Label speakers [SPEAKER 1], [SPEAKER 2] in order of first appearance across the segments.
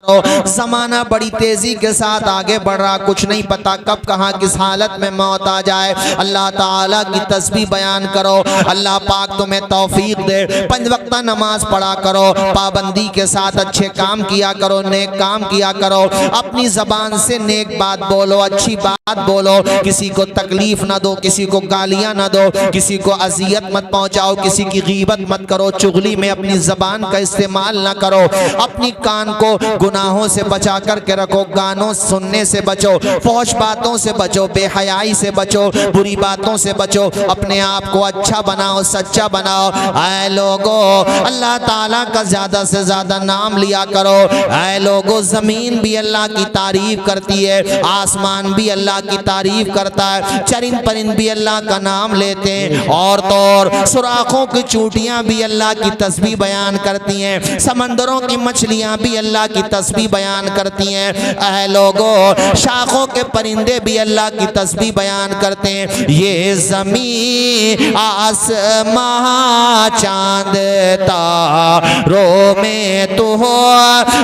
[SPEAKER 1] जमाना बड़ी तेजी के साथ आगे बढ़ रहा, कुछ नहीं पता कब कहाँ किस हालत में मौत आ जाए। अल्लाह ताला की तस्बीह बयान करो, अल्लाह पाक तुम्हें तौफीक दे। 5 वक्त नमाज पढ़ा करो, पाबंदी के साथ अच्छे काम किया करो, नेक काम किया करो, अपनी जबान से नेक बात बोलो, अच्छी बात बोलो, किसी को तकलीफ ना दो, किसी को गालियां ना दो, किसी को अजियत मत पहुंचाओ, किसी की गीबत मत करो, चुगली में अपनी जबान का इस्तेमाल ना करो, अपनी कान को गुनाहों से बचा करके रखो, गानों सुनने से बचो, फौश बातों से बचो, बेहयाई से बचो, बुरी बातों से बचो, अपने आप को अच्छा बनाओ, सच्चा बनाओ। ऐ लोगो अल्लाह ताला का ज्यादा से ज्यादा नाम लिया करो। ऐ लोगो जमीन भी अल्लाह की तारीफ करती है, आसमान भी अल्लाह की तारीफ करता है, चरिंद परिंद भी अल्लाह का नाम लेते हैं, और तो और सुराखों की चूटियां भी अल्लाह की तस्बीह बयान करती हैं, समंदरों की मछलियां भी अल्लाह की तस्बीह बयान करती हैं। ऐ लोगों शाखों के परिंदे भी अल्लाह की तस्बीह बयान करते हैं। ये ज़मीन आसमां चांद तारों में तो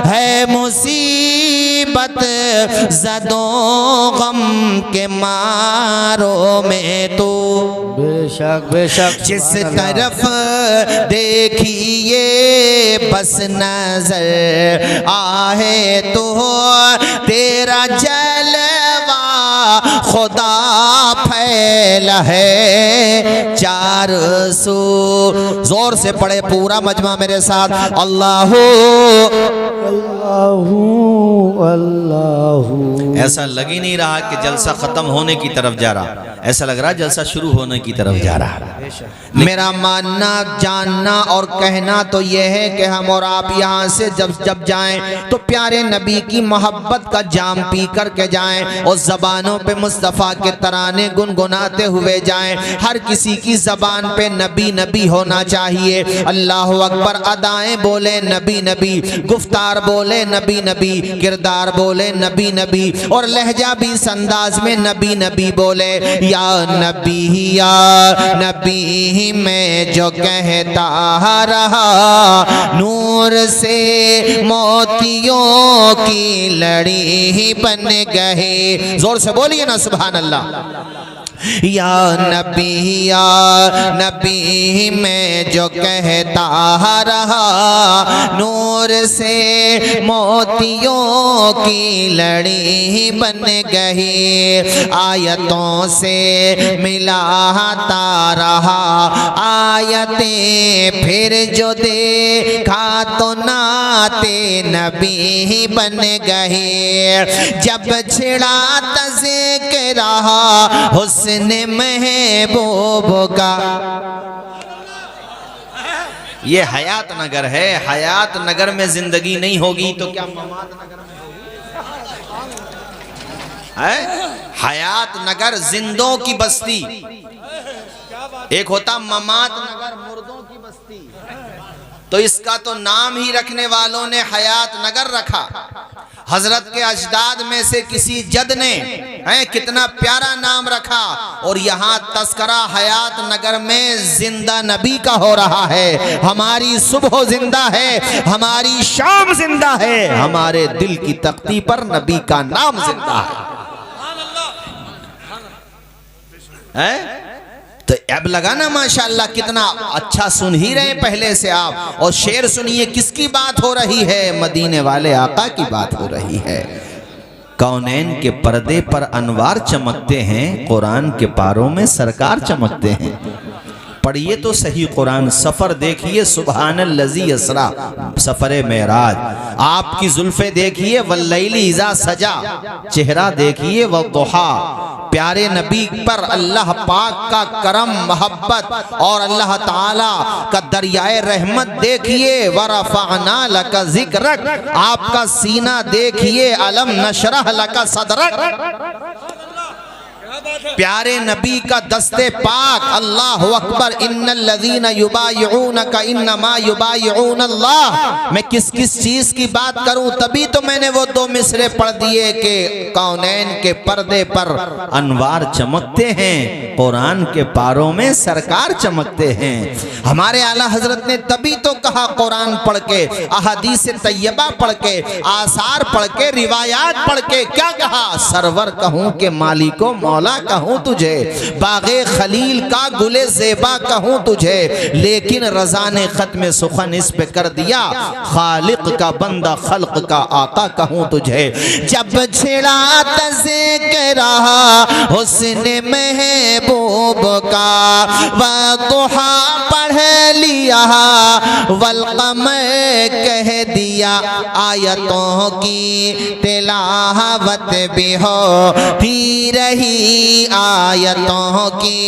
[SPEAKER 1] है मुसीबत ज़दों गम के मारों में तो
[SPEAKER 2] बेशक बेशक
[SPEAKER 1] जिस तरफ देखिए बस नजर आहे तो तेरा जलवा खुदा फैला है चार सू। जोर से पढ़े पूरा मजमा मेरे साथ, अल्लाहू
[SPEAKER 2] अल्लाहू अल्लाहू।
[SPEAKER 3] ऐसा लग ही नहीं रहा कि जलसा खत्म होने की तरफ जा रहा, ऐसा लग रहा है जलसा शुरू होने की तरफ जा रहा है।
[SPEAKER 1] मेरा मानना जानना और कहना तो यह है कि हम और आप यहाँ से जब जाएं तो प्यारे नबी की मोहब्बत का जाम पी कर के जाएं और ज़बानों पे मुस्तफ़ा के तराने गुनगुनाते हुए जाएं। हर किसी की ज़बान पे नबी नबी होना चाहिए। अल्लाह अकबर अदाएं बोले नबी नबी, गुफ्तार बोले नबी नबी, किरदार बोले नबी नबी, और लहजा भी इस अंदाज में नबी नबी बोले। या नबी मैं जो कहता रहा, नूर से मोतियों की लड़ी बन गए। जोर से बोलिए ना सुभान अल्लाह। या नबी मैं जो कहता रहा, नूर से मोतियों की लड़ी बन गई, आयतों से मिलाता रहा, आयतें फिर जो देखा तो नाते नबी बन गए। जब छिड़ा तज़िक्र रहा हुस्न महबूब का,
[SPEAKER 3] ये हयात नगर है, हयात नगर में जिंदगी नहीं होगी तो क्या ममात नगर में है? हयात नगर जिंदों की बस्ती, एक होता ममात नगर मुर्दों की बस्ती। तो इसका तो नाम ही रखने वालों ने हयात नगर रखा। हजरत के अजदाद में से किसी जद ने कितना प्यारा नाम रखा, और यहाँ तस्करा हयात नगर में जिंदा नबी का हो रहा है। हमारी सुबह जिंदा है, हमारी शाम जिंदा है, हमारे दिल की तख्ती पर नबी का नाम जिंदा है। तो अब लगा ना माशाअल्लाह, कितना अच्छा सुन ही रहे पहले से आप। और शेर सुनिए, किसकी बात हो रही है? मदीने वाले आका की बात हो रही है। कौनैन के पर्दे पर अनवार चमकते हैं, कुरान के पारों में सरकार चमकते हैं। पढ़िए तो सही कुरान, सफर देखिए सुबहानल्लज़ी असरा, सफरे मेराज। आपकी जुल्फे देखिए वल्लैली इज़ा सजा, चेहरा देखिए वद्दुहा। प्यारे नबी पर अल्लाह पाक का करम मोहब्बत और अल्लाह ताला का दरियाए रहमत देखिए। वरफ़अना लका ज़िक्रक, आपका सीना देखिए। अलम नशरह लका सदरक, प्यारे नबी का दस्ते पाक, अल्लाह अकबर, इन्नल्लज़ीना युबायिऊनका इन्नमा युबायिऊन अल्लाह। मैं किस किस चीज की बात करूं, तभी तो मैंने वो दो मिसरे पढ़ दिए कि कौनैन के पर्दे पर अनवार चमकते हैं, कुरान के पारों में सरकार चमकते हैं। हमारे आला हजरत ने तभी तो कहा कुरान पढ़ के, अहादीस तैयबा पढ़ के, आसार पढ़ के, रिवायात पढ़ के क्या कहा, सरवर कहूं के मालिको मौला कहूं तुझे, बागे खलील का गुले ज़ेबा कहूं तुझे, लेकिन रज़ा ने ख़त्म सुखन इस पे कर दिया, खालिक का बंदा खल्क का आका कहूं तुझे। जब छिड़ा तज़किरा हुस्न महबूब का, वदुहा पढ़ लिया, वल्क़मर कह दिया, आयतों की तिलावत भी होती रही, आयतों की,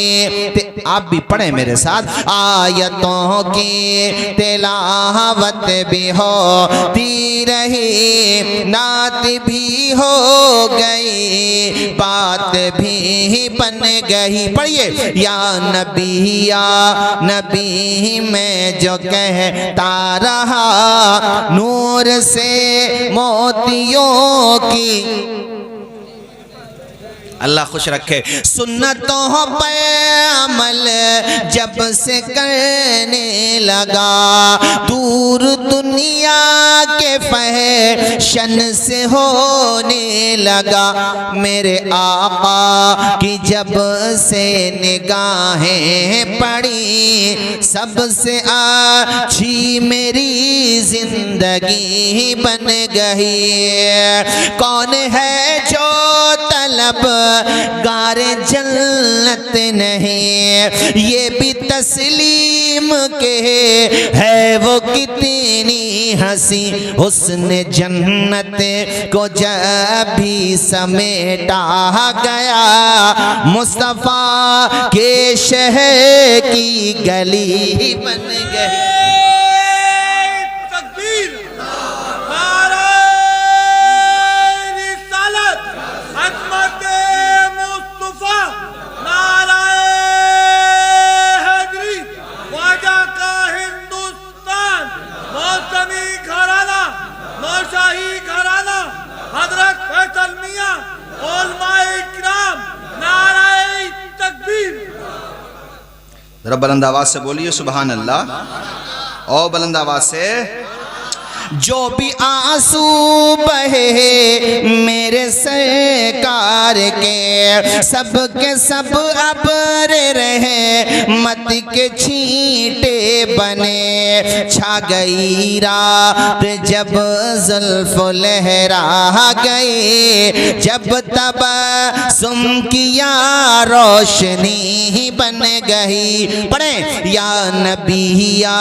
[SPEAKER 3] आप भी पढ़े मेरे साथ, आयतों की तिलावत भी होती रही, नात भी हो गई, बात भी बन गई। पढ़िए, या नबी मैं जो कहता रहा, नूर से मोतियों की, अल्लाह खुश रखे, सुन्नतों पे अमल जब से करने लगा, दूर दुनिया के फैशन से होने लगा, मेरे आका की जब से निगाहें पड़ी, सबसे अच्छी मेरी जिंदगी बन गई। कौन है जो तलब गारे जन्नत नहीं, ये भी तस्लीम के है वो कितनी हंसी, हुस्न जन्नत को जब भी समेटा गया, मुस्तफा के शहर की गली बन गई। जरा बुलंद आवाज से बोलिए सुभान अल्लाह, और बुलंद आवाज से। जो भी आंसू बहे मेरे सरकार के, सब के सब अबर रहे, मत के छींटे बने, छा गई रात जब जुल्फ लहरा गए, जब तबस्सुम किया रोशनी बन गई। पढ़े, या नबी या,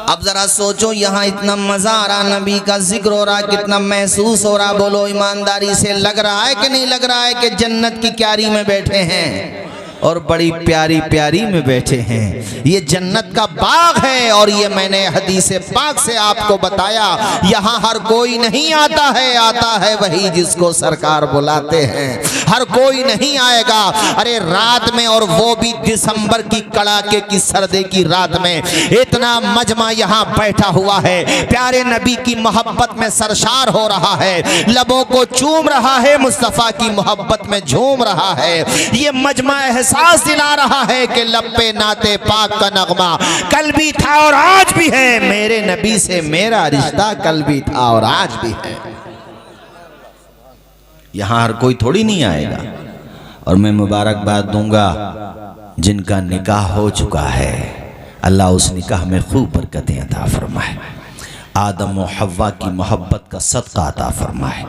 [SPEAKER 3] अब जरा सोचो, यहाँ इतना मजा आ रहा, नबी का जिक्र हो रहा, कितना महसूस हो रहा, बोलो ईमानदारी से, लग रहा है कि नहीं लग रहा है कि जन्नत की क्यारी में बैठे हैं और बड़ी प्यारी प्यारी में बैठे हैं। ये जन्नत का बाग है, और ये मैंने हदीस पाक से आपको बताया, यहाँ हर कोई नहीं आता है, आता है वही जिसको सरकार बुलाते हैं। हर कोई नहीं आएगा। अरे रात में, और वो भी दिसंबर की कड़ाके की सर्दी की रात में, इतना मजमा यहाँ बैठा हुआ है, प्यारे नबी की मोहब्बत में सरशार हो रहा है, लबों को चूम रहा है, मुस्तफ़ा की मोहब्बत में झूम रहा है। ये मजमा एहसास दिला रहा है कि लब्बे नाते पाक का नगमा कल भी था और आज भी है, मेरे नबी से मेरा रिश्ता कल भी था और आज भी है। यहां हर कोई थोड़ी नहीं आएगा। और मैं मुबारकबाद दूंगा जिनका निकाह हो चुका है, अल्लाह उस निकाह में खूब बरकतें अता फरमाए, आदम और हव्वा की मोहब्बत का सदका अता फरमाए,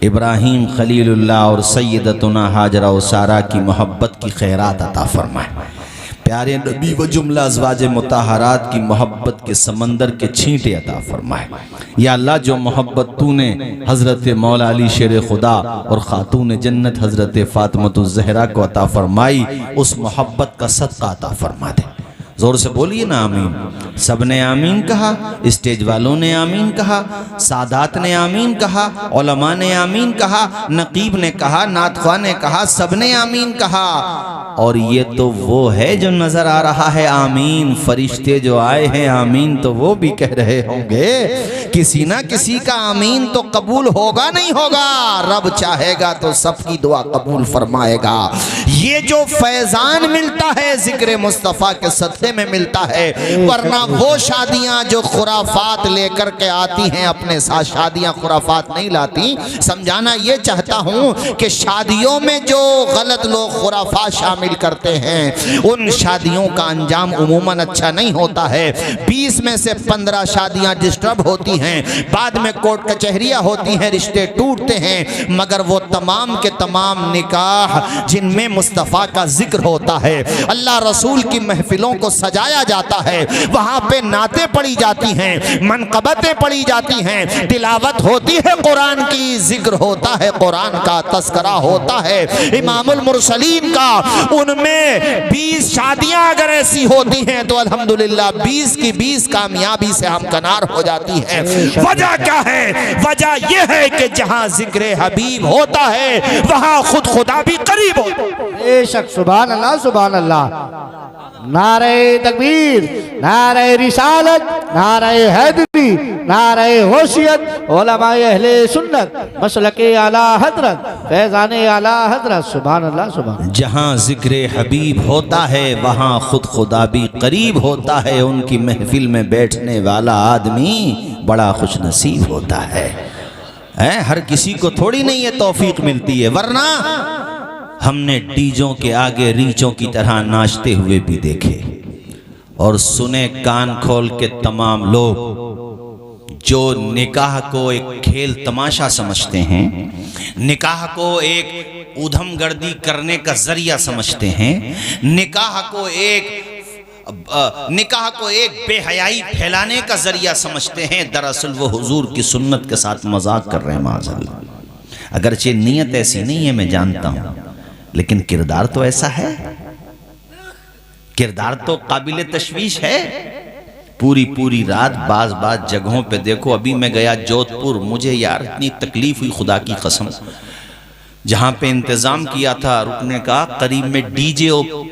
[SPEAKER 3] इब्राहीम खलीलुल्लाह और सैयदतुना हाजरा और सारा की मोहब्बत की खैरात अता फरमाए, प्यारे नबी व जुमला अज़वाज मुताहरात की मोहब्बत के समंदर के छींटे अता फरमाए। या अल्लाह, जो मोहब्बत तूने हज़रत मौला अली शेर खुदा और ख़ातून जन्नत हज़रत फ़ातिमतुज़ ज़हरा को अता फरमाई, उस मोहब्बत का सदका अता फरमा दे। जोर से बोलिए ना आमीन। सबने आमीन कहा, स्टेज वालों ने आमीन कहा, सादात ने आमीन कहा, उलमा ने आमीन कहा, नकीब ने कहा, नातख्वाह ने कहा, सबने आमीन कहा। और ये तो वो है जो नजर आ रहा है आमीन। फरिश्ते जो आए हैं आमीन तो वो भी कह रहे होंगे, किसी ना किसी का आमीन तो कबूल होगा नहीं होगा। रब चाहेगा तो सबकी दुआ कबूल फरमाएगा। ये जो फैजान मिलता है जिक्र मुस्तफ़ा के सदक़े में मिलता है, वरना वो शादियां जो खुराफात लेकर के आती हैं अपने साथ, शादियां खुराफात नहीं लाती। समझाना ये चाहता हूं कि शादियों में जो गलत लोग खुराफात शामिल करते हैं उन शादियों का अंजाम उमूमन अच्छा नहीं होता है। 20 में से 15 शादियां डिस्टर्ब होती हैं, बाद में कोर्ट कचहरियां होती हैं, रिश्ते टूटते हैं। मगर वो तमाम के तमाम निकाह जिनमें मुस्तफ़ा का जिक्र होता है, अल्लाह रसूल की महफिलों को सजाया जाता है, वहाँ पे नातें पढ़ी जाती हैं, मनक़बतें पढ़ी जाती हैं, तिलावत होती है कुरान की, जिक्र होता है कुरान का, तस्करा होता है इमामुल मुरसलीन का। उनमें 20 शादियां अगर ऐसी होती हैं तो अल्हम्दुलिल्लाह 20 की 20 कामयाबी से हमकनार हो जाती है। वजह क्या है? वजह यह है कि जहाँ जिक्र हबीब होता है वहाँ खुद खुदा भी करीब होता है।
[SPEAKER 2] बेशक, सुभान अल्लाह, सुभान अल्लाह। नारे तकबीर, नारे रिसालत, नारे हैदरी, नारे होशियत, उलमाए अहले सुन्नत, मसलके आला हजरत, फैज़ाने आला हजरत। सुभान अल्लाह, सुभान।
[SPEAKER 3] जहाँ जिक्र हबीब होता है वहाँ खुद खुदा भी करीब होता है। उनकी महफिल में बैठने वाला आदमी बड़ा खुश नसीब होता है। हर किसी को थोड़ी नहीं ये तौफीक मिलती है, वरना हमने डीजों के आगे रीचों की तरह नाचते हुए भी देखे और सुने कान खोल के तमाम लोग जो निकाह को एक खेल तमाशा समझते हैं, निकाह को एक ऊधमगर्दी करने का जरिया समझते हैं, निकाह को एक बेहयाई फैलाने का जरिया समझते हैं। दरअसल वो हुजूर की सुन्नत के साथ मजाक कर रहे हैं माज़अल्लाह। अगरचे नीयत ऐसी नहीं है, मैं जानता हूँ, लेकिन किरदार तो ऐसा है, किरदार तो काबिल तशवीश है। पूरी रात बाज जगहों पे देखो। अभी मैं गया जोधपुर, मुझे यार इतनी तकलीफ हुई खुदा की कसम। जहाँ पे इंतज़ाम किया था रुकने का, करीब में डीजे,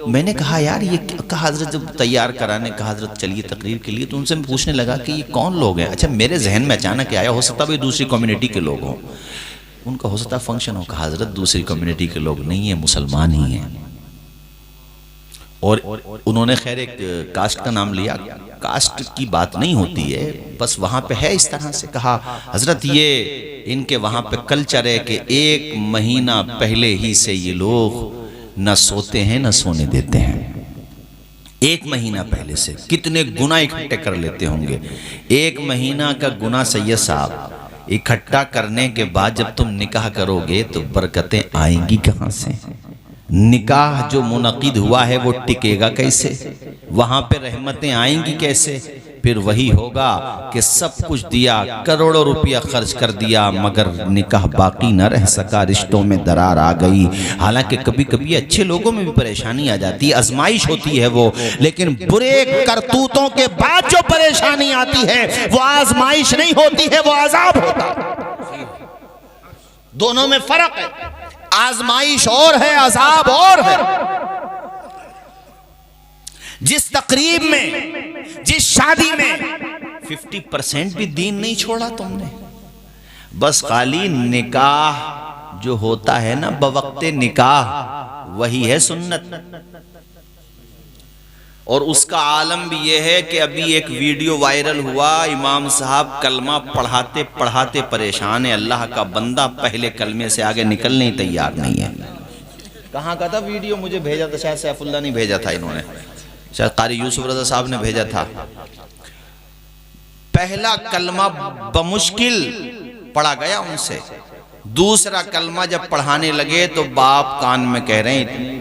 [SPEAKER 3] मैंने कहा यार ये कहा हजरत जब तैयार कराने कहा हजरत चलिए तकरीर के लिए, तो उनसे मैं पूछने लगा कि ये कौन लोग हैं। अच्छा, मेरे जहन में अचानक आया, हो सकता भाई दूसरी कम्युनिटी के लोग हों, उनका हो सकता फंक्शन हो। कहा हजरत दूसरी कम्युनिटी के लोग नहीं है, मुसलमान ही हैं। और उन्होंने खैर एक कास्ट का नाम लिया। कास्ट की बात नहीं होती है, बस वहाँ पे है इस तरह से। कहा हजरत ये इनके वहाँ पे कल्चर है कि 1 महीना पहले ही से ये लोग न सोते हैं न सोने देते हैं। 1 महीना पहले से कितने गुना इकट्ठे कर लेते होंगे। 1 महीना का गुना सैयद साहब इकट्ठा करने के बाद जब तुम निकाह करोगे तो बरकतें आएंगी कहाँ से? निकाह जो मुनक़िद हुआ है वो टिकेगा कैसे? वहाँ पे रहमतें आएंगी कैसे? फिर वही होगा कि सब कुछ दिया, करोड़ों रुपया खर्च कर दिया, मगर निकाह बाकी न रह सका, रिश्तों में दरार आ गई। हालांकि कभी कभी अच्छे लोगों में भी परेशानी आ जाती है, आजमाइश होती है वो, लेकिन बुरे करतूतों के बाद जो परेशानी आती है वो आजमाइश नहीं होती है, वो अजाब होता है। दोनों में फर्क है, आजमाइश और है, अजाब और है। जिस तकरीब में, जिस शादी में 50% भी दीन नहीं छोड़ा तुमने, बस खाली निकाह जो होता है ना बवक्ते निकाह, वही है सुन्नत। और उसका आलम भी यह है कि अभी एक वीडियो वायरल हुआ, इमाम साहब कलमा पढ़ाते पढ़ाते परेशान है। अल्लाह का बंदा पहले कलमे से आगे निकलने ही तैयार नहीं है। कहाँ का था वीडियो? मुझे भेजा था, शायद सैफुल्लाह नहीं भेजा था, इन्होंने शायद कारी यूसुफ रजा साहब ने भेजा था। पहला कलमा बमुश्किल पढ़ा गया उनसे, दूसरा कलमा जब पढ़ाने लगे तो बाप कान में कह रहे हैं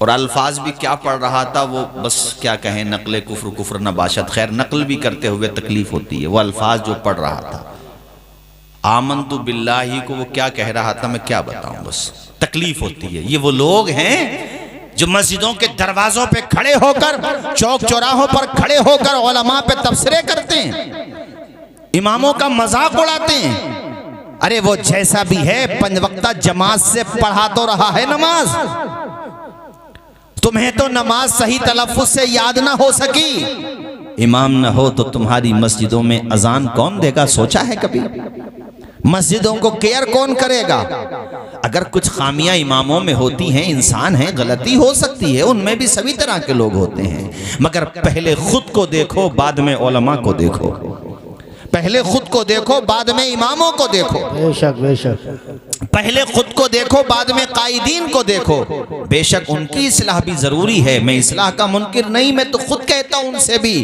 [SPEAKER 3] और अल्फाज भी क्या पढ़ रहा था वो, बस क्या कहें, नकले कुफ्र कुफ्र नबाशत। खैर नकल भी करते हुए तकलीफ होती है, वो अल्फाज जो पढ़ रहा था आमन्तु बिल्लाही को वो क्या कह रहा था, मैं क्या बताऊं, बस तकलीफ होती है। ये वो लोग हैं जो मस्जिदों के दरवाजों पे खड़े होकर, चौक चौराहों पर खड़े होकर उलमा पे तबसरे करते हैं, इमामों का मजाक उड़ाते हैं। अरे वो जैसा भी है 5 वक्ता जमात से पढ़ा तो रहा है नमाज, तुम्हें तो नमाज सही तलफ्फुज से याद ना हो सकी, इमाम ना हो तो तुम्हारी मस्जिदों में अजान कौन देगा, सोचा है कभी? मस्जिदों को केयर कौन करेगा? अगर कुछ खामियां इमामों में होती हैं, इंसान है, गलती हो सकती है, उनमें भी सभी तरह के लोग होते हैं, मगर पहले खुद को देखो बाद में उलमा को देखो, पहले खुद को देखो बाद में इमामों को देखो,
[SPEAKER 2] बेशक बेशक,
[SPEAKER 3] पहले खुद को देखो बाद में कायदीन को देखो। बेशक उनकी इस्लाह भी जरूरी है, मैं इस्लाह का मुनकिर नहीं, मैं तो खुद कहता हूं उनसे भी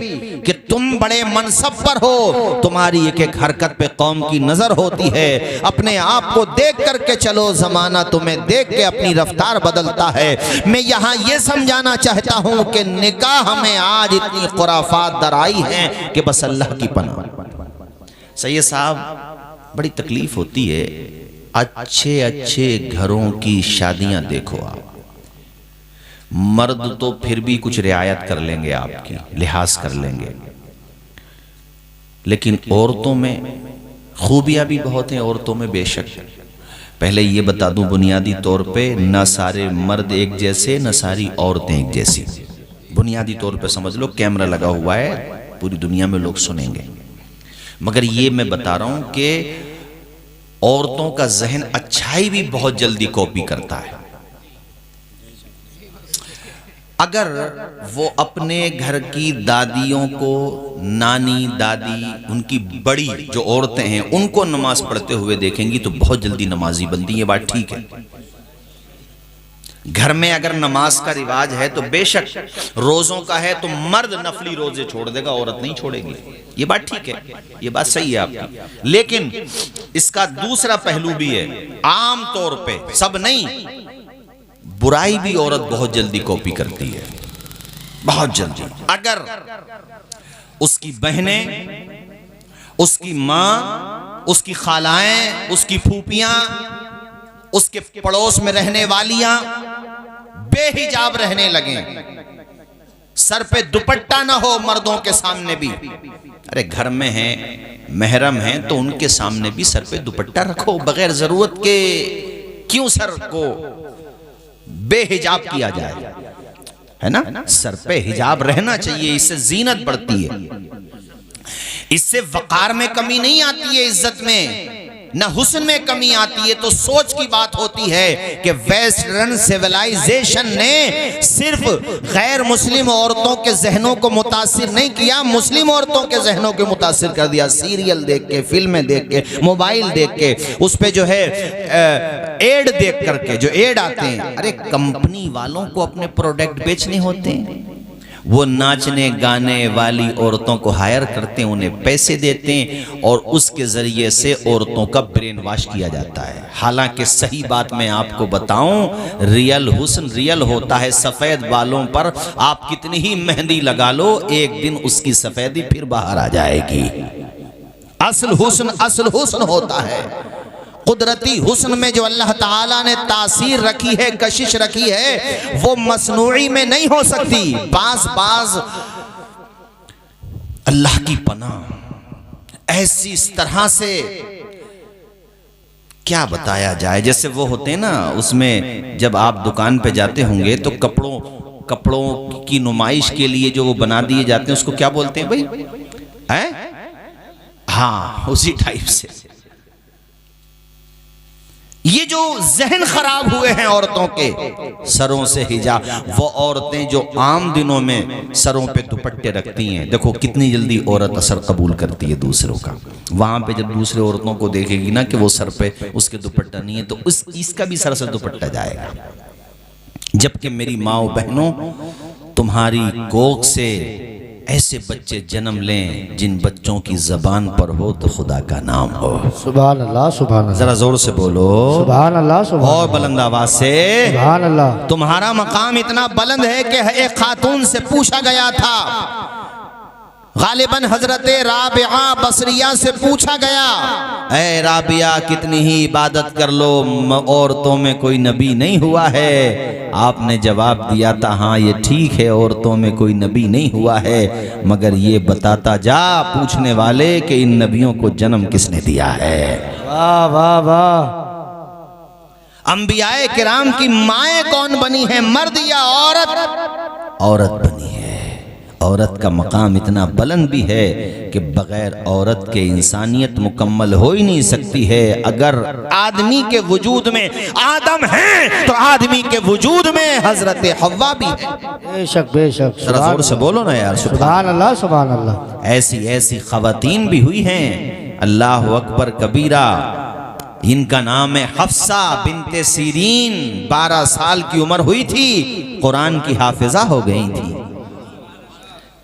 [SPEAKER 3] कि तुम बड़े मनसब पर हो, तुम्हारी एक एक हरकत पे कौम की नजर होती है, अपने आप को देख करके चलो, जमाना तुम्हें देख के अपनी रफ्तार बदलता है। मैं यहाँ ये समझाना चाहता हूँ कि निकाह में आज इतनी खुराफात दराई हैं कि बस अल्लाह की पनाह। सैयद साहब बड़ी तकलीफ होती है, अच्छे अच्छे घरों की शादियां देखो आप, मर्द तो फिर भी कुछ रियायत कर लेंगे, आपकी लिहाज कर लेंगे, लेकिन औरतों में खूबियां भी बहुत हैं, औरतों में बेशक। पहले ये बता दूं बुनियादी तौर पे, न सारे मर्द एक जैसे, न सारी औरतें एक जैसी, बुनियादी तौर पे समझ लो, कैमरा लगा हुआ है, पूरी दुनिया में लोग सुनेंगे, मगर ये मैं बता रहा हूं कि औरतों का जहन अच्छाई भी बहुत जल्दी कॉपी करता है। अगर वो अपने घर की दादियों को, नानी दादी, उनकी बड़ी जो औरतें हैं उनको नमाज पढ़ते हुए देखेंगी तो बहुत जल्दी नमाजी बनती, ये बात ठीक है। घर में अगर नमाज का रिवाज है तो बेशक, रोजों का है तो मर्द नफली रोजे छोड़ देगा, औरत नहीं छोड़ेगी, ये बात ठीक है, ये बात सही है आपकी। लेकिन इसका दूसरा पहलू भी है, आम तौर पे, सब नहीं, बुराई भी औरत बहुत जल्दी कॉपी करती है, बहुत जल्दी। अगर उसकी बहनें, उसकी माँ, उसकी खालाएं, उसकी फूफियां, उसके पड़ोस में रहने वालियां बेहिजाब रहने लगे, सर पे दुपट्टा ना हो मर्दों के सामने भी, अरे घर में हैं, महरम हैं तो उनके सामने भी सर पे दुपट्टा रखो, बगैर जरूरत के क्यों सर को बेहिजाब किया जाए, है ना? सर पे हिजाब रहना चाहिए, इससे जीनत बढ़ती है, इससे वकार में कमी नहीं आती है, इज्जत में न हुस्न में कमी आती है। तो सोच की बात होती है कि वेस्टर्न सिविलाइजेशन ने सिर्फ गैर मुस्लिम औरतों के जहनों को मुतासिर नहीं किया, मुस्लिम औरतों के जहनों को मुतासिर कर दिया। सीरियल देख के, फिल्में देख के, मोबाइल देख के, उस पे जो है एड देख करके, जो एड आते हैं, अरे कंपनी वालों को अपने प्रोडक्ट बेचने होते हैं, वो नाचने गाने वाली औरतों को हायर करते हैं, उन्हें पैसे देते हैं और उसके जरिए से औरतों का ब्रेन वॉश किया जाता है। हालांकि सही बात मैं आपको बताऊं, रियल हुस्न रियल होता है। सफेद बालों पर आप कितनी ही मेहंदी लगा लो, एक दिन उसकी सफेदी फिर बाहर आ जाएगी। असल हुस्न होता है। कुदरती हुस्न में जो अल्लाह ताला ने तासीर रखी है, कशिश रखी है, वो मसनूई में नहीं हो सकती। बाज अल्लाह की पनाह ऐसी इस तरह से क्या बताया जाए, जैसे वो होते हैं ना, उसमें जब आप दुकान पे जाते होंगे तो कपड़ों की नुमाइश के लिए जो वो बना दिए जाते हैं, उसको क्या बोलते हैं भाई? हैं? हाँ, उसी टाइप से ये जो जहन खराब हुए हैं औरतों के, सरों से हिजाब, वो औरतें जो आम दिनों में सरों पे दुपट्टे रखती हैं, देखो कितनी जल्दी औरत असर कबूल करती है दूसरों का। वहां पे जब दूसरे औरतों को देखेगी ना कि वो सर पे उसके दुपट्टा नहीं है, तो इसका भी सर से दुपट्टा जाएगा। जबकि मेरी माओ बहनों, तुम्हारी कोख से ऐसे बच्चे जन्म लें जिन बच्चों की जबान पर हो तो खुदा का नाम हो।
[SPEAKER 2] सुभान अल्लाह, सुभान अल्लाह।
[SPEAKER 3] जरा जोर से बोलो
[SPEAKER 2] सुभान अल्लाह, सुभान
[SPEAKER 3] और बुलंद आवाज से
[SPEAKER 2] सुभान अल्लाह।
[SPEAKER 3] तुम्हारा मकाम इतना बुलंद है कि एक खातून से पूछा गया था गालिबन हजरत राबिया बसरिया से पूछा गया, ऐ राबिया कितनी ही इबादत कर लो औरतों में कोई नबी नहीं हुआ है। आपने जवाब दिया था, हाँ ये ठीक है, औरतों में कोई नबी नहीं हुआ है, मगर ये बताता जा पूछने वाले कि इन नबियों को जन्म किसने दिया है।
[SPEAKER 2] वाह वाह वाह।
[SPEAKER 3] अंबियाए किराम की माएँ कौन बनी है, मर्द या औरत? औरत बनी है। औरत का मकाम इतना बुलंद भी है कि बगैर औरत के इंसानियत मुकम्मल हो ही नहीं सकती है। अगर आदमी के वजूद में आदम है तो आदमी के वजूद में हजरत हव्वा भी है।
[SPEAKER 2] बेशक बेशक।
[SPEAKER 3] जरा जोर से बोलो ना यार,
[SPEAKER 2] सुभान अल्लाह सुभान अल्लाह।
[SPEAKER 3] ऐसी ऐसी खवातीन भी हुई हैं, अल्लाह अकबर कबीरा। इनका नाम है हफ्सा बिनते सीरीन। 12 साल की उम्र हुई थी, कुरान की हाफिजा हो गई थी,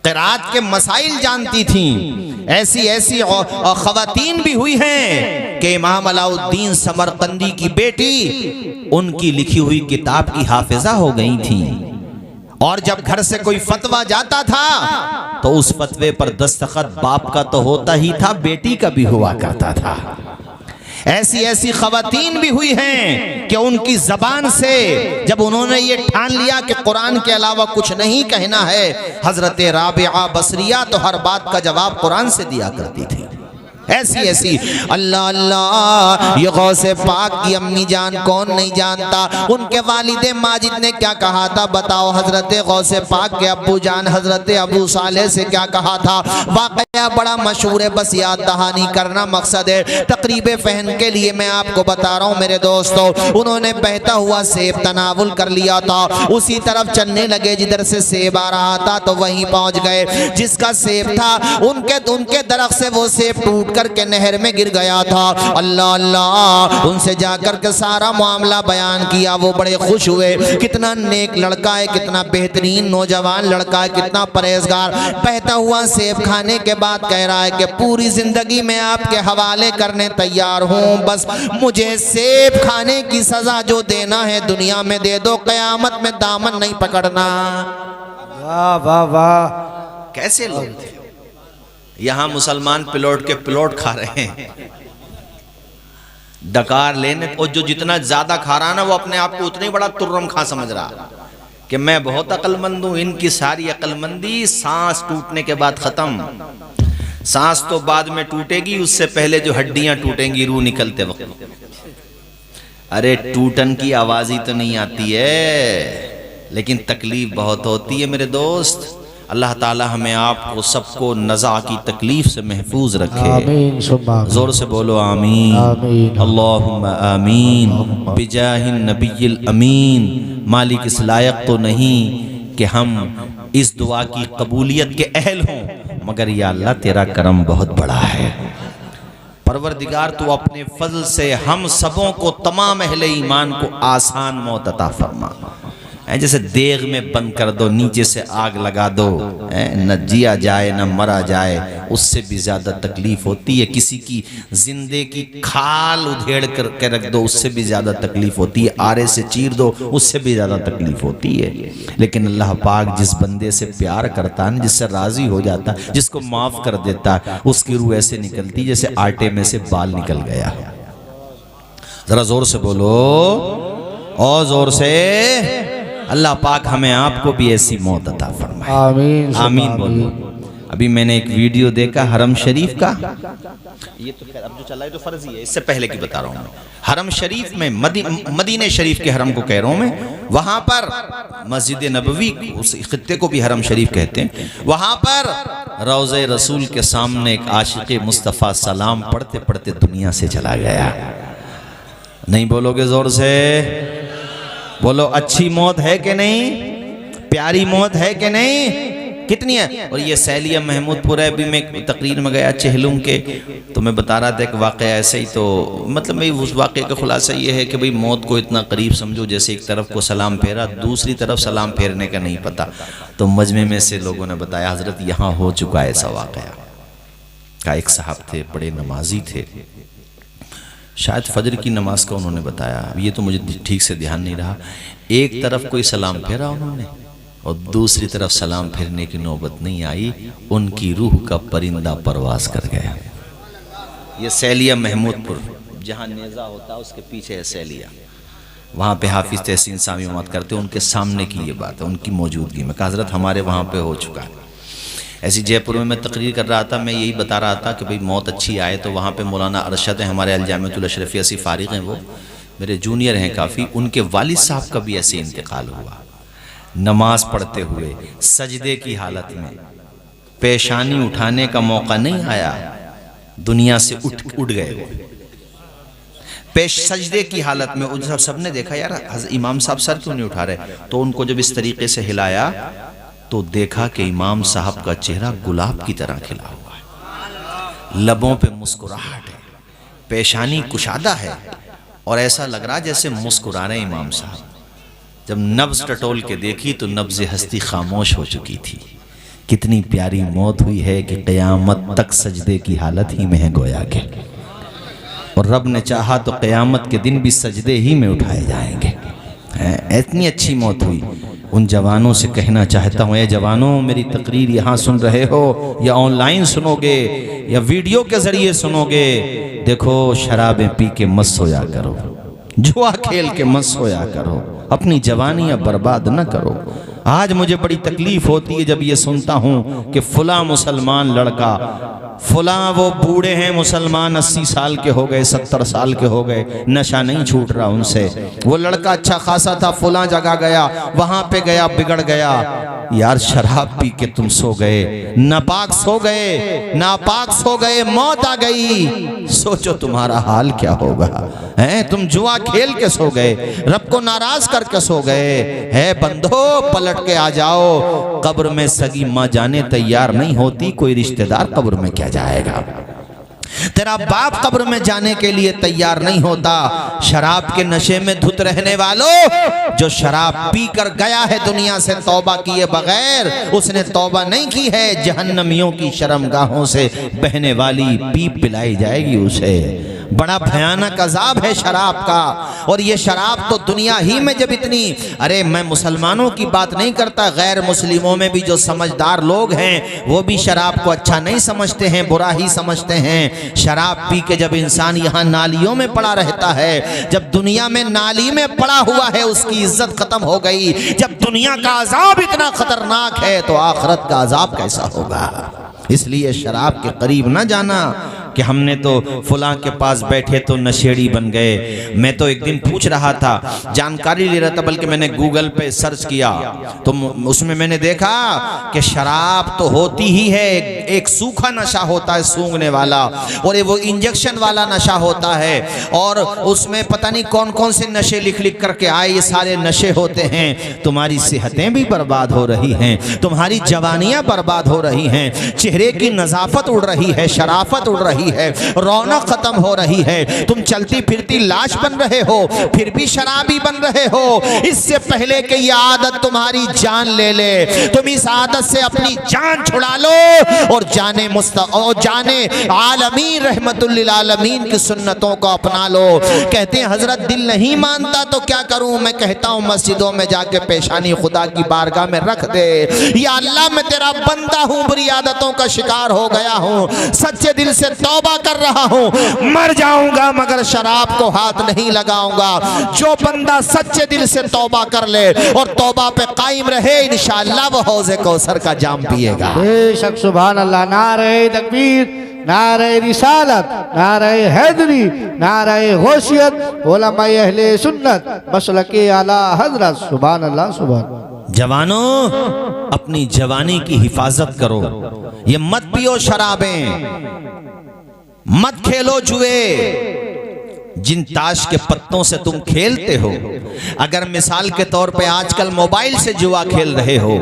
[SPEAKER 3] क़िरात के मसाइल जानती थीं। ऐसी ऐसी खवातीन भी हुई हैं कि इमाम अलाउद्दीन समरकंदी की बेटी उनकी लिखी हुई किताब की हाफिजा हो गई थी। और जब घर से कोई फतवा जाता था तो उस फतवे पर दस्तखत बाप का तो होता ही था, बेटी का भी हुआ करता था। ऐसी ऐसी खवातीन भी हुई हैं कि उनकी जबान से जब उन्होंने ये ठान लिया कि कुरान के अलावा कुछ नहीं कहना है, हजरत राबिया बसरिया तो हर बात का जवाब कुरान से दिया करती थी। ऐसी ऐसी अल्लाह अल्लाह। ये गौसे पाक की अम्मी जान कौन नहीं जानता, उनके वालिदे माजिद ने क्या कहा था बताओ। हजरत गौसे पाक के अब्बू जान हजरत अबू साले से क्या कहा था, वाकया बड़ा मशहूर है, बस याद दहानी करना मकसद है। तकरीब फहम के लिए मैं आपको बता रहा हूँ मेरे दोस्तों। उन्होंने बहता हुआ सेब तनावुल कर लिया था, उसी तरफ चलने लगे जिधर से सेब आ रहा था, तो वहीं पहुंच गए। जिसका सेब था उनके दरख्त से वो सेब टूट करके नहर में गिर गया था। अल्लाह अल्लाह। उनसे जाकर के सारा मामला बयान किया, वो बड़े खुश हुए। कितना नेक लड़का है, कितना बेहतरीन नौजवान लड़का है, कितना परहेजगार। बहता हुआ सेब खाने के बाद कह रहा है कि पूरी जिंदगी में आपके हवाले करने तैयार हूँ, बस मुझे सेब खाने की सजा जो देना है दुनिया में दे दो, कयामत में दामन नहीं पकड़ना।
[SPEAKER 2] वाह वाह वाह।
[SPEAKER 3] कैसे लोग थे। यहाँ मुसलमान प्लॉट के प्लॉट खा रहे हैं, डकार लेने, और जो जितना ज्यादा खा रहा ना वो अपने आप को उतनी बड़ा तुर्रम खा समझ रहा कि मैं बहुत अक्लमंद हूं। इनकी सारी अक्लमंदी सांस टूटने के बाद खत्म। सांस तो बाद में टूटेगी, उससे पहले जो हड्डियां टूटेंगी रूह निकलते वक्त। अरे टूटन की आवाज ही तो नहीं आती है, लेकिन तकलीफ बहुत होती है मेरे दोस्त। अल्लाह ताला हमें आपको सबको नज़ा की तकलीफ से महफूज रखे।
[SPEAKER 2] आमीन सुब्हान अल्लाह।
[SPEAKER 3] जोर से बोलो आमीन।
[SPEAKER 2] आमीन
[SPEAKER 3] अल्लाहुम्मा आमीन बिजाहिन नबिय्यिल अमीन। मालिक इस लायक तो नहीं कि हम इस दुआ की कबूलियत के अहल हों, मगर या अल्लाह तेरा करम बहुत बड़ा है। परवरदिगार तू अपने फजल से हम सबों को, तमाम अहले ईमान को आसान मौत अता फरमा। जैसे देग में बंद कर दो, नीचे से आग लगा दो, न जिया जाए न मरा जाए, उससे भी ज्यादा तकलीफ होती है। किसी की जिंदे की खाल उधेड़ करके रख दो, उससे भी ज्यादा तकलीफ होती है। आरे से चीर दो, उससे भी ज्यादा तकलीफ होती है। लेकिन अल्लाह पाक जिस बंदे से प्यार करता है, जिससे राजी हो जाता, जिसको माफ कर देता, उसकी रूह ऐसे निकलती जैसे आटे में से बाल निकल गया। जरा जोर से बोलो, और जोर से। अल्लाह पाक हमें आपको भी ऐसी मौत अता फरमाए।
[SPEAKER 2] आमीन
[SPEAKER 3] आमीन बोलो। अभी मैंने एक वीडियो देखा हरम शरीफ का, ये तो खैर अब जो चला है तो फर्जी है, इससे पहले की बता रहा हूँ। हरम शरीफ में मदीने शरीफ के हरम को कह रहा हूँ मैं, वहां पर मस्जिद नबवी, उस खित्ते को भी हरम शरीफ कहते हैं, वहां पर रोज़े रसूल के सामने एक आशिक़ मुस्तफ़ा सलाम पढ़ते पढ़ते दुनिया से चला गया। नहीं बोलोगे जोर से? बोलो अच्छी मौत है कि नहीं, प्यारी मौत है कि नहीं, कितनी है। और ये सैलिया महमूदपुर है। अभी मैं तकरीर में गया चेहलुम के, तो मैं बता रहा था एक वाक़या ऐसे ही, तो मतलब मैं उस वाक़े का खुलासा ये है कि भाई मौत को इतना करीब समझो जैसे एक तरफ को सलाम फेरा, दूसरी तरफ सलाम फेरने का नहीं पता। तो मजमे में से लोगों ने बताया हजरत यहाँ हो चुका है ऐसा वाक़या का। एक साहब थे, बड़े नमाजी थे, शायद फजर की नमाज का उन्होंने बताया, ये तो मुझे ठीक से ध्यान नहीं रहा। एक तरफ कोई सलाम फेरा उन्होंने और दूसरी तरफ सलाम फिरने की नौबत नहीं आई, उनकी रूह का परिंदा परवास कर गया। ये सैलिया महमूदपुर, जहाँ नेज़ा होता है उसके पीछे है सैलिया, वहाँ पे हाफिज़ तहसीन सामी इमामत करते हैं, उनके सामने की ये बात है, उनकी मौजूदगी में। कहा हज़रत हमारे वहाँ पे हो चुका है ऐसी। जयपुर में मैं तकरीर कर रहा था, मैं यही बता रहा था कि भाई मौत अच्छी आए तो वहाँ पे मौलाना अरशद हैं, हमारे अलजामियतुल अशरफिया से फारिग हैं, वो मेरे जूनियर हैं काफ़ी। उनके वालिद साहब का भी ऐसे इंतकाल हुआ, नमाज पढ़ते हुए सजदे की हालत में, पेशानी उठाने का मौका नहीं आया, दुनिया से उठ गए वो पेश सजदे की हालत में। उन सबने देखा यार इमाम साहब सर क्यों नहीं उठा रहे, तो उनको जब इस तरीके से हिलाया तो देखा कि इमाम साहब का चेहरा गुलाब की तरह खिला हुआ है, लबों पे मुस्कुराहट है, पेशानी कुशादा है और ऐसा लग रहा जैसे मुस्कुरा रहे इमाम साहब। जब नब्ज टटोल के देखी तो नब्ज हस्ती खामोश हो चुकी थी। कितनी प्यारी मौत हुई है कि क़यामत तक सजदे की हालत ही में है गोया के, और रब ने चाहा तो क़यामत के दिन भी सजदे ही में उठाए जाएंगे। इतनी अच्छी मौत हुई। उन जवानों से कहना चाहता हूँ, ए जवानों, मेरी तकरीर यहाँ सुन रहे हो या ऑनलाइन सुनोगे या वीडियो के ज़रिए सुनोगे, देखो शराबें पी के मत सोया करो, जुआ खेल के मत सोया करो, अपनी जवानियाँ बर्बाद न करो। आज मुझे बड़ी तकलीफ होती है जब ये सुनता हूँ कि फुला मुसलमान लड़का, फुला वो बूढ़े हैं मुसलमान, 80 साल के हो गए, 70 साल के हो गए, नशा नहीं छूट रहा उनसे। वो लड़का अच्छा खासा था, फुला जगह गया, वहां पे गया, बिगड़ गया। यार शराब पी के तुम सो गए, नापाक सो गए, नापाक सो गए, मौत आ गई, सोचो तुम्हारा हाल क्या होगा। हैं तुम जुआ खेल के सो गए, रब को नाराज करके सो गए। है बंदो पलट के आ जाओ, कब्र में सगी माँ जाने तैयार नहीं होती, कोई रिश्तेदार कब्र में क्या जाएगा। तेरा बाप कब्र में जाने के लिए तैयार नहीं होता। शराब के नशे में धुत रहने वालों, जो शराब पी कर गया है दुनिया से तौबा किए बगैर, उसने तौबा नहीं की है, जहन्नमियों की शर्मगाहों से बहने वाली पीप पिलाई जाएगी उसे। बड़ा भयानक अजाब है शराब का। और ये शराब तो दुनिया ही में जब इतनी, अरे मैं मुसलमानों की बात नहीं करता, गैर मुस्लिमों में भी जो समझदार लोग हैं वो भी शराब को अच्छा नहीं समझते हैं, बुरा ही समझते हैं। शराब पी के जब इंसान यहाँ नालियों में पड़ा रहता है, जब दुनिया में नाली में पड़ा हुआ है, उसकी इज्जत खत्म हो गई। जब दुनिया का अजाब इतना खतरनाक है तो आखिरत का अजाब कैसा होगा। इसलिए शराब के करीब ना जाना कि हमने तो फुलां के पास बैठे तो नशेड़ी बन गए। मैं तो एक दिन पूछ रहा था, जानकारी ले रहा था, बल्कि मैंने गूगल पे सर्च किया तो उसमें मैंने देखा कि शराब तो होती ही है, एक सूखा नशा होता है सूंघने वाला, और वो इंजेक्शन वाला नशा होता है, और उसमें पता नहीं कौन कौन से नशे लिख लिख करके आए, ये सारे नशे होते हैं। तुम्हारी सेहतें भी बर्बाद हो रही हैं, तुम्हारी जवानियां बर्बाद हो रही हैं, चेहरे की नजाफत उड़ रही है, शराफत उड़ रही है, रौनक खत्म हो रही है। तुम चलती फिरती लाश बन रहे हो, फिर भी शराबी बन रहे हो। इससे पहले कि ये आदत तुम्हारी जान ले ले, तुम इस आदत से अपनी जान छुड़ा लो और जाने आलमीन रहमतुल लिल आलमीन की सुन्नतों को अपना लो। कहते हैं हजरत दिल नहीं मानता तो क्या करूं, मैं कहता हूं मस्जिदों में जाके पेशानी खुदा की बारगाह में रख दे, या अल्लाह मैं तेरा बंदा हूं, बुरी आदतों का शिकार हो गया हूं, सच्चे दिल से तौबा कर रहा हूं, मर जाऊंगा मगर शराब को हाथ नहीं लगाऊंगा। जो बंदा सच्चे दिल से तौबा कर ले और तौबा पे कायम रहे, इंशाअल्लाह वो हौज़े कौसर का जाम पिएगा।
[SPEAKER 2] बेशक सुभान अल्लाह। नारे तकबीर, नारे रिसालत, नारे हैदरी, नारे गौसियत, उलमाए अहले सुन्नत, मसलके आला हजरत। सुभान अल्लाह, सुभान।
[SPEAKER 3] जवानों, अपनी जवानी की हिफाजत करो। ये मत पियो शराबें, मत खेलो जुए। जिन ताश के पत्तों से तुम खेलते हो, अगर मिसाल के तौर पे आजकल मोबाइल से जुआ खेल रहे हो,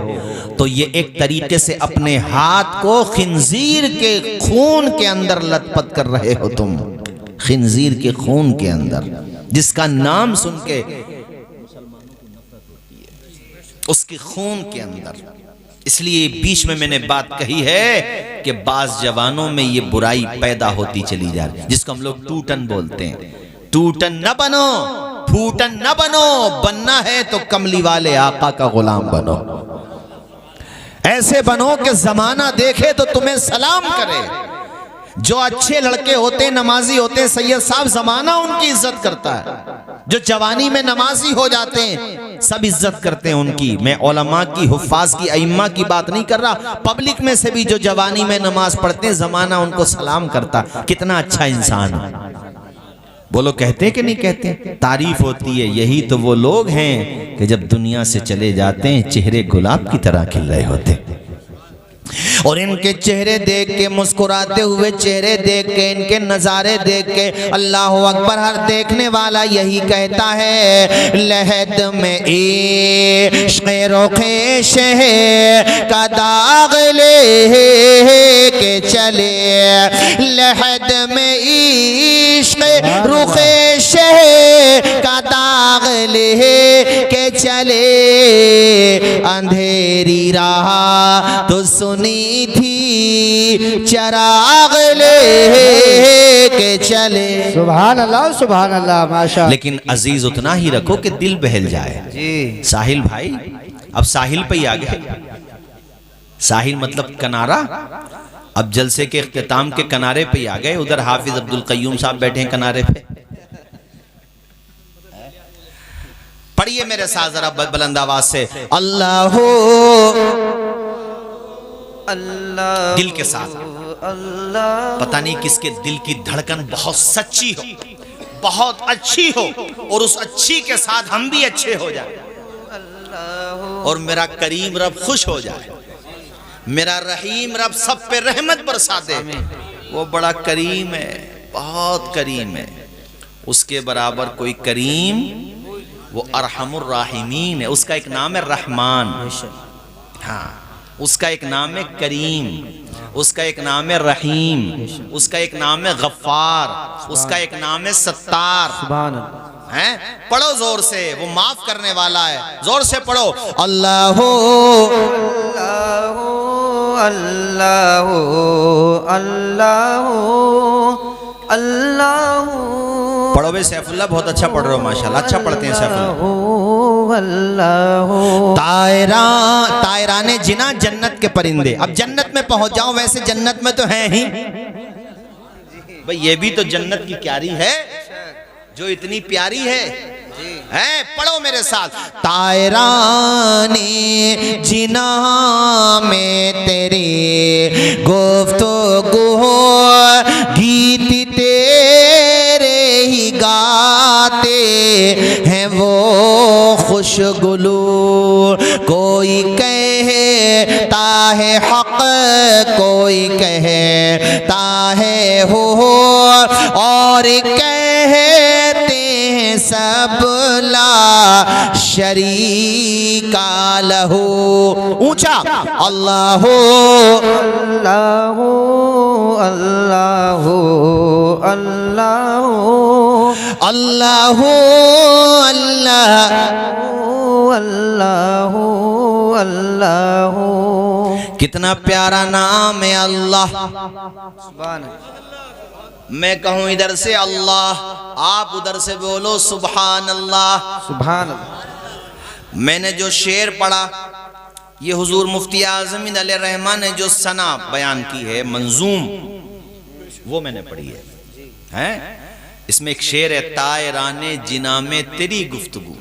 [SPEAKER 3] तो ये एक तरीके से अपने हाथ को खिंजीर के खून के अंदर लथपथ कर रहे हो तुम, खिंजीर के खून के अंदर, जिसका नाम सुन के उसके खून के अंदर। इसलिए बीच में मैंने बात कही है कि बाज जवानों में ये बुराई पैदा होती चली जा रही, जिसको हम लोग टूटन बोलते हैं। टूटन न बनो, फूटन न बनो, बनना है तो कमली वाले आका का गुलाम बनो।
[SPEAKER 1] ऐसे बनो कि जमाना देखे तो तुम्हें सलाम करे। जो अच्छे लड़के होते, नमाजी होते, सैयद साहब, जमाना उनकी इज्जत करता है। जो जवानी में नमाजी हो जाते हैं, सब इज्जत करते हैं उनकी। मैं उलमा की, हुफ्फाज की, अइम्मा की बात नहीं कर रहा, पब्लिक में से भी जो जवानी में नमाज पढ़ते हैं, जमाना उनको सलाम करता। कितना अच्छा इंसान है। बोलो, कहते कि नहीं कहते? तारीफ होती है। यही तो वो लोग हैं कि जब दुनिया से चले जाते हैं चेहरे गुलाब की तरह खिल रहे होते हैं। और इनके चेहरे देख के, मुस्कुराते हुए चेहरे देख के, इनके नज़ारे देख के अल्लाह अकबर, हर देखने वाला यही कहता है, लहद में इश्क़ रुख़े शह का दाग ले के चले, लहद में इश्क़ रुख़े शह का दाग ले के चले, अंधेरी राह तो सुनी थी, चराग ले के चले।
[SPEAKER 2] सुभान अल्लाह, माशा।
[SPEAKER 3] लेकिन अजीज उतना ही रखो कि दिल बहल जाए जी। साहिल भाई, अब साहिल पे ही आ गए। साहिल मतलब किनारा। अब जलसे के इख्तिताम के किनारे पे ही आ गए। उधर हाफिज अब्दुल कय्यूम साहब बैठे हैं किनारे पे। पढ़िए मेरे साथ जरा बुलंद आवाज से, अल्लाह अल्लाह, दिल के साथ। अल्लाह, पता नहीं किसके दिल की धड़कन बहुत सच्ची हो, बहुत अच्छी हो, और उस अच्छी के साथ हम भी अच्छे हो जाए, और मेरा करीम रब खुश हो जाए, मेरा रहीम रब सब पे रहमत बरसा दे। वो बड़ा करीम है, बहुत करीम है। उसके बराबर कोई करीम वो अरहमुर राहिमीन है। उसका एक नाम है रहमान, हाँ, उसका एक नाम है करीम, उसका एक नाम है रहीम, उसका एक नाम है गफ्फार, उसका एक नाम है सत्तार। सुभान अल्लाह। हैं? पढ़ो जोर से, वो माफ करने वाला है। जोर से पढ़ो, अल्लाह अल्लाह अल्लाह अल्लाह। पढ़ो भाई सैफुल्लाह, बहुत अच्छा पढ़ रहे हो माशाल्लाह, अच्छा पढ़ते हैं सैफुल्लाह। तायरा तायराने जिना, जन्नत के परिंदे। अब जन्नत में पहुंच जाओ, वैसे जन्नत में तो हैं ही भाई, ये भी तो जन्नत की क्यारी है जो इतनी प्यारी है। पढ़ो मेरे साथ, तायराने जिना में तेरे गुफ्तगू गीत तेरे ही गाते हैं वो खुशगुलू। कोई कहता है हक, कोई कहता है हो, और कहते हैं सब ला शरीका लहू। ऊंचा, अल्लाह अल्लाह अल्लाह अल्लाह अल्लाह अल्लाह अल्लाह अल्लाह। कितना प्यारा नाम है अल्लाह। सुभान। मैं कहूं इधर से अल्लाह, आप उधर से बोलो सुभान अल्लाह। सुभान अल्लाह। मैंने जो शेर पढ़ा, ये हुजूर मुफ्ती आज़म अलैहिर्रहमान ने जो सना बयान की है, मंजूम, वो मैंने पढ़ी है। इसमें एक शेर है, तायराने जिना में तेरी गुफ्तगू,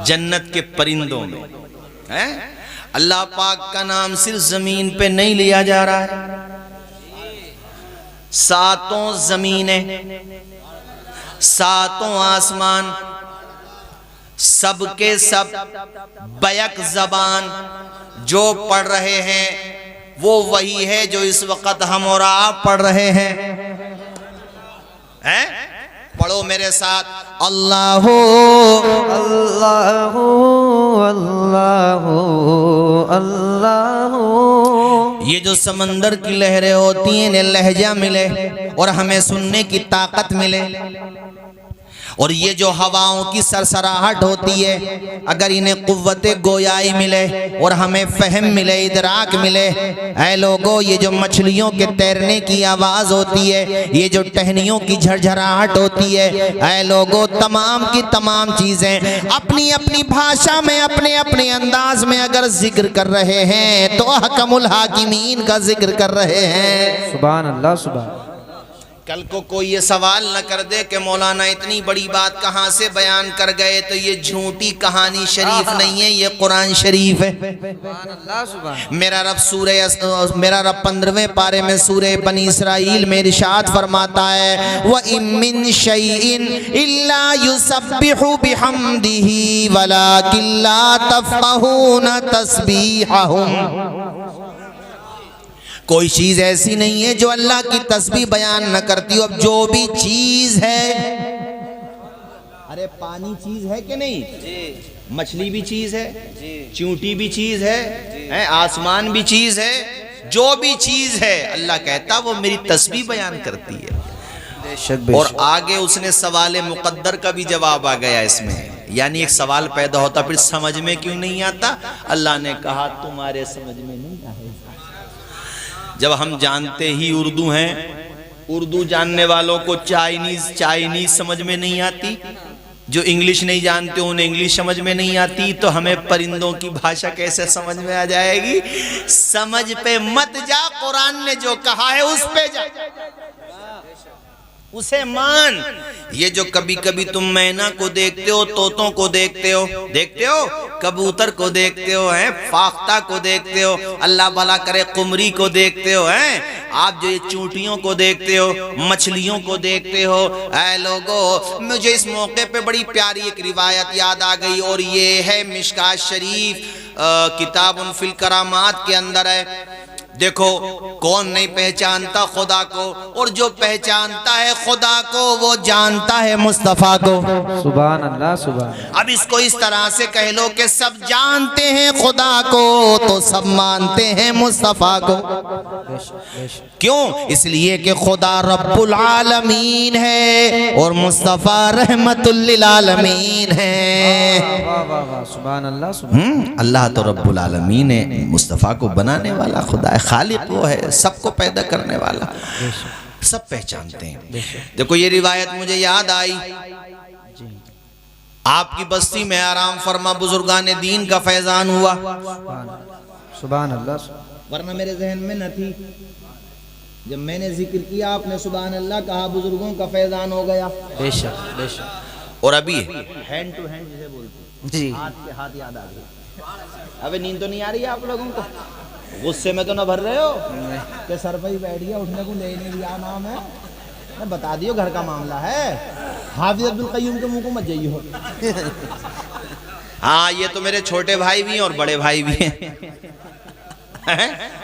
[SPEAKER 3] जन्नत के परिंदों में है। अल्लाह पाक का नाम सिर्फ जमीन पे नहीं लिया जा रहा है, सातों जमीनें, सातों आसमान, सबके सब बैक जबान जो पढ़ रहे हैं वो वही है जो इस वक्त हम और आप पढ़ रहे हैं। पढ़ो मेरे साथ, अल्लाह अल्लाह अल्लाह अल्लाह। ये जो समंदर की लहरें होती हैं, इन्हें लहजा मिले और हमें सुनने की ताकत मिले। और ये जो हवाओं की सरसराहट होती है, अगर इन्हें कुव्वते गोयाई मिले और हमें फहम मिले, इदराक मिले, ऐ लोगों, ये जो मछलियों के तैरने की आवाज़ होती है, ये जो टहनियों की झरझराहट होती है, ऐ लोगों, तमाम की तमाम चीज़ें अपनी अपनी भाषा में, अपने अपने अंदाज में अगर जिक्र कर रहे हैं तो हकमुल हाकिमीन का जिक्र कर रहे हैं।
[SPEAKER 2] सुभान अल्लाह, सुभान।
[SPEAKER 3] कल को कोई ये सवाल न कर दे कि मौलाना इतनी बड़ी बात कहाँ से बयान कर गए, तो ये झूठी कहानी शरीफ नहीं है, ये कुरान शरीफ है। मेरा रब 15वें पारे में सूरह बनी इसराइल में इरशाद फरमाता है, व इमिन शैइन इल्ला युसब्बिहु बिहम्दिही वलाकिन ला तफ़क़हून तस्बीहहुम। कोई चीज ऐसी नहीं है जो अल्लाह की तस्बीह बयान न करती हो। अब जो भी चीज है, अरे पानी चीज है कि नहीं जी, मछली भी चीज है जी, चींटी भी चीज है, आसमान भी चीज है, जो भी चीज है अल्लाह कहता वो मेरी तस्बीह बयान करती है। और आगे उसने सवाल मुकद्दर का भी जवाब आ गया इसमें, यानी एक सवाल पैदा होता फिर समझ में क्यों नहीं आता, अल्लाह ने कहा तुम्हारे समझ में नहीं आएगा। जब हम जानते ही उर्दू हैं, उर्दू जानने वालों को चाइनीज समझ में नहीं आती, जो इंग्लिश नहीं जानते उन्हें इंग्लिश समझ में नहीं आती, तो हमें परिंदों की भाषा कैसे समझ में आ जाएगी। समझ पे मत जा, कुरान ने जो कहा है उस पे जा, उसे मान। ये जो कभी कभी तुम मैना को देखते हो, तोतों को देखते हो, कबूतर को देखते हो, हैं फाख्ता को देखते हो, अल्लाह भला करे कुमरी को देखते हो, हैं आप जो ये चूंटियों को देखते हो, मछलियों को देखते हो। ऐ लोगों, मुझे इस मौके पे बड़ी प्यारी एक रिवायत याद आ गई, और ये है मिशकात शरीफ किताब फिल करामात के अंदर है। देखो, कौन नहीं पहचानता खुदा को, और जो पहचानता है खुदा को वो जानता है मुस्तफ़ा को।
[SPEAKER 2] सुभान अल्लाह, सुभान।
[SPEAKER 3] अब इसको इस तरह से कह लो कि सब जानते हैं खुदा को तो सब मानते हैं मुस्तफ़ा को। क्यों? इसलिए कि खुदा रब्बुल आलमीन है और मुस्तफ़ा रहमतुल लिल आलमीन है।
[SPEAKER 2] सुभान अल्लाह, सुभान।
[SPEAKER 3] अल्लाह तो रब्बुल आलमीन है, मुस्तफ़ा को बनाने वाला खुदा है, खालिक वो है, सबको पैदा करने वाला, सब पहचानते हैं। देखो ये रिवायत मुझे याद आई, आपकी बस्ती में आराम फरमा बुजुर्गान दीन का फैजान हुआ,
[SPEAKER 2] सुभान अल्लाह,
[SPEAKER 3] वरना मेरे जहन में न थी। जब मैंने जिक्र किया आपने सुभान अल्लाह कहा, बुजुर्गों का फैजान हो गया।
[SPEAKER 2] बेशक, बेशक।
[SPEAKER 3] और अभी हैंड टू हैंड जिसे बोलते जी, हाथ के हाथ याद आ गई। अबे नींद तो नहीं आ रही है आप लोगों को? गुस्से में तो ना भर रहे हो कि सर पर ही बैठ गया, उठने को ले नहीं दिया, नाम है मैं बता दियो, घर का मामला है। हाफिज अब्दुल कय्यूम के मुंह को मत जाइए हो। हाँ, ये तो मेरे छोटे भाई भी हैं और बड़े भाई भी हैं।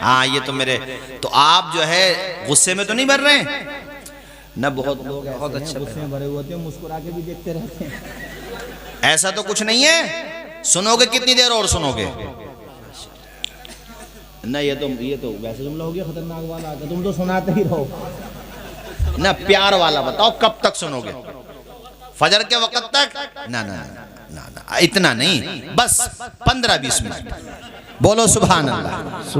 [SPEAKER 3] हाँ, ये तो मेरे, तो आप जो है गुस्से में तो नहीं भर रहे हैं ना? बहुत लोग बहुत अच्छे गुस्से में भरे हुए होते हैं, मुस्कुरा के भी देखते रहते हैं। ऐसा तो कुछ नहीं है। सुनोगे कितनी देर और सुनोगे? ना ये तो वैसे जुमला हो गया खतरनाक वाला, तुम तो सुनाते ही रहो ना। प्यार वाला बताओ, कब तक सुनोगे? फजर के वक्त तक? ना ना ना ना, इतना नहीं, बस 15-20 मिनट बोलो सुभान अल्लाह।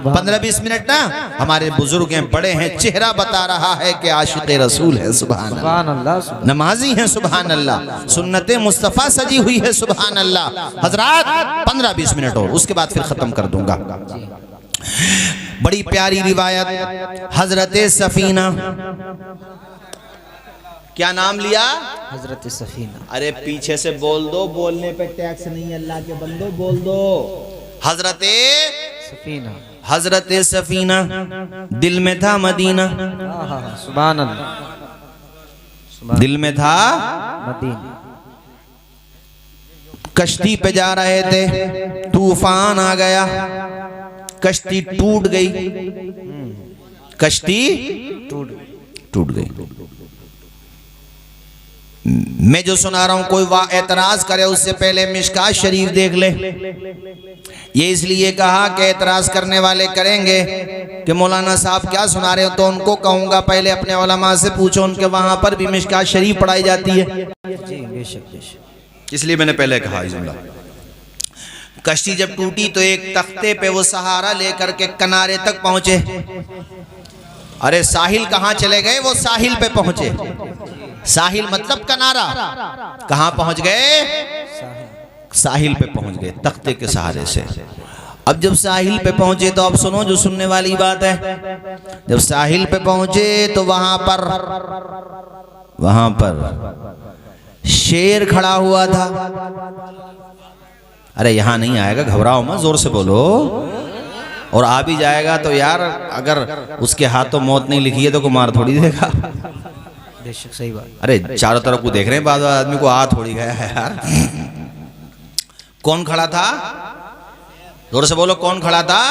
[SPEAKER 3] 15-20 मिनट ना, हमारे बुजुर्ग हैं, बड़े हैं, चेहरा बता रहा है कि आशिक़ रसूल है, सुभान अल्लाह, नमाजी हैं, सुभान अल्लाह, सुन्नते मुस्तफ़ा सजी हुई है, सुभान अल्लाह। हजरात 15-20 मिनट और उसके बाद फिर खत्म कर दूंगा। बड़ी प्यारी रिवायत, हजरत सफीना, क्या नाम लिया?
[SPEAKER 2] हजरत सफीना।
[SPEAKER 3] अरे पीछे से बोल दो, बोलने पे टैक्स नहीं, अल्लाह के बंदो बोल दो। हजरत
[SPEAKER 2] सफीना,
[SPEAKER 3] हजरत सफीना, दिल में था मदीना।
[SPEAKER 2] सुभान अल्लाह,
[SPEAKER 3] दिल में था
[SPEAKER 2] मदीना।
[SPEAKER 3] कश्ती पे जा रहे थे, तूफान आ गया, कश्ती टूट गई, कश्ती टूट गई। मैं जो सुना रहा हूं, कोई एतराज करे उससे पहले मिशकात शरीफ देख ले। ये इसलिए कहा कि एतराज करने वाले करेंगे कि मौलाना साहब क्या सुना रहे हो, तो उनको कहूंगा पहले अपने उलमा से पूछो, उनके वहां पर भी मिशकात शरीफ पढ़ाई जाती है।
[SPEAKER 4] बेशक बेशक।
[SPEAKER 3] इसलिए मैंने पहले कहा ये जुमला। कश्ती जब टूटी तो एक तख्ते पे वो सहारा लेकर के किनारे तक पहुंचे। अरे साहिल कहाँ चले गए? वो साहिल पे पहुंचे। साहिल मतलब किनारा। कहाँ पहुंच गए? साहिल पे पहुंच गए तख्ते के सहारे से। अब जब साहिल पे पहुंचे तो अब सुनो जो सुनने वाली बात है। जब साहिल पे पहुंचे तो वहां पर शेर खड़ा हुआ था। अरे यहां नहीं आएगा, घबराओ मत, जोर से बोलो। और आ भी जाएगा तो यार अगर उसके हाथों मौत नहीं लिखी है तो को मार थोड़ी देगा।
[SPEAKER 4] बेशक सही बात।
[SPEAKER 3] अरे चारों तरफ को देख रहे हैं, बाद आदमी को आ थोड़ी गया है यार। कौन खड़ा था? जोर से बोलो, कौन खड़ा था?